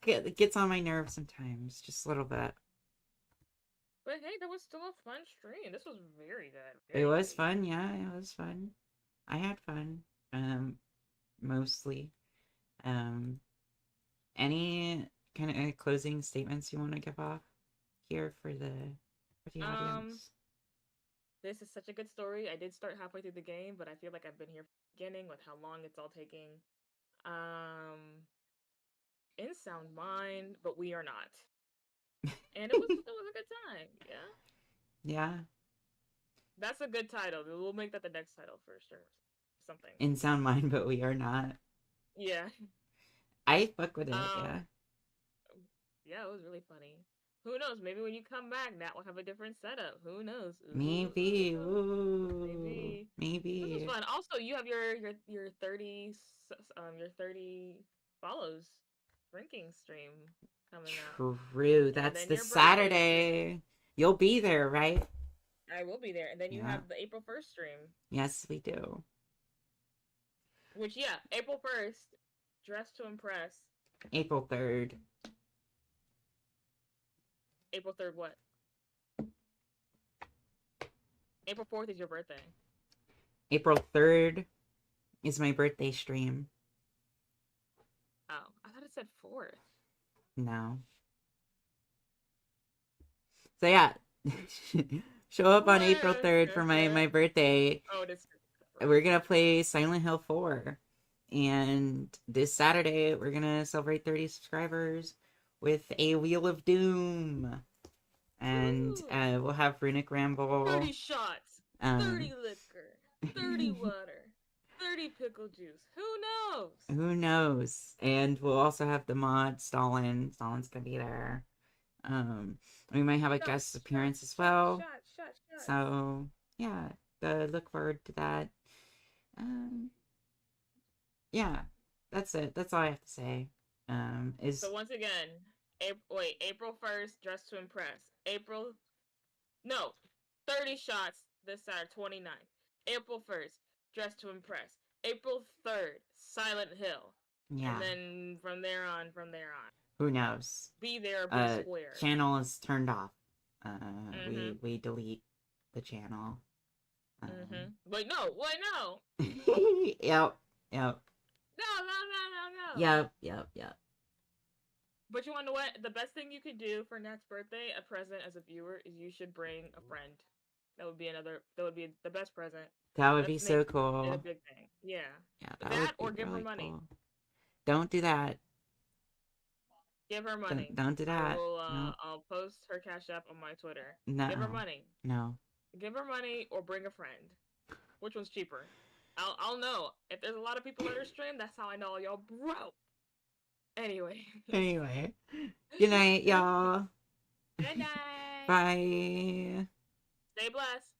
it gets on my nerves sometimes, just a little bit. But hey, that was still a fun stream. This was very good. It Very was good. fun, yeah, it was fun. I had fun. Mostly. Any kind of closing statements you want to give off here for the audience? This is such a good story. I did start halfway through the game, but I feel like I've been here from the beginning with how long it's all taking. In sound mind, but we are not. And it was a good time. Yeah. Yeah. That's a good title. We'll make that the next title for sure. something. In sound mind, but we are not. Yeah. I fuck with it, yeah. Yeah, it was really funny. Who knows? Maybe when you come back, Nat will have a different setup. Who knows? Maybe. Ooh. Maybe. Maybe. This is fun. Also, you have your 30 your 30 follows drinking stream coming up. True. That's then the your birthday Saturday. You'll be there, right? I will be there. And then you Yeah. have the April 1st stream. Yes, we do. Which, yeah, April 1st, Dress to Impress. April 3rd. April 3rd, what? April 4th is your birthday. April 3rd is my birthday stream. Oh, I thought it said 4th. No. So yeah. Show up on April 3rd for my birthday. Oh, it is. We're gonna play Silent Hill 4. And this Saturday, we're gonna celebrate 30 subscribers with a Wheel of Doom. And we'll have Runic Ramble. 30 shots, 30 liquor, 30 water, 30 pickle juice. Who knows? Who knows? And we'll also have the mod Stalin. Stalin's gonna be there. We might have a guest appearance as well. Shot. So yeah, look forward to that. Yeah, that's it. That's all I have to say. So once again, April 1st, Dress to Impress. 30 shots this Saturday, 29th. April 1st, Dress to Impress. April 3rd, Silent Hill. Yeah. And then from there on. Who knows? Be there, be square. Channel is turned off. We delete the channel. Wait, no. Yep. No. Yep. But you want to know what? The best thing you could do for Nat's birthday, a present as a viewer, is you should bring a friend. That would be the best present. That would be so cool. A big thing. Yeah. Yeah, that or give really her money. Cool. Don't do that. Give her money. Don't do that. No. I'll post her Cash App on my Twitter. No. Give her money. No. Give her money or bring a friend. Which one's cheaper? I'll know. If there's a lot of people on her stream, that's how I know y'all broke. Anyway. Good night, y'all. Good night. Bye. Stay blessed.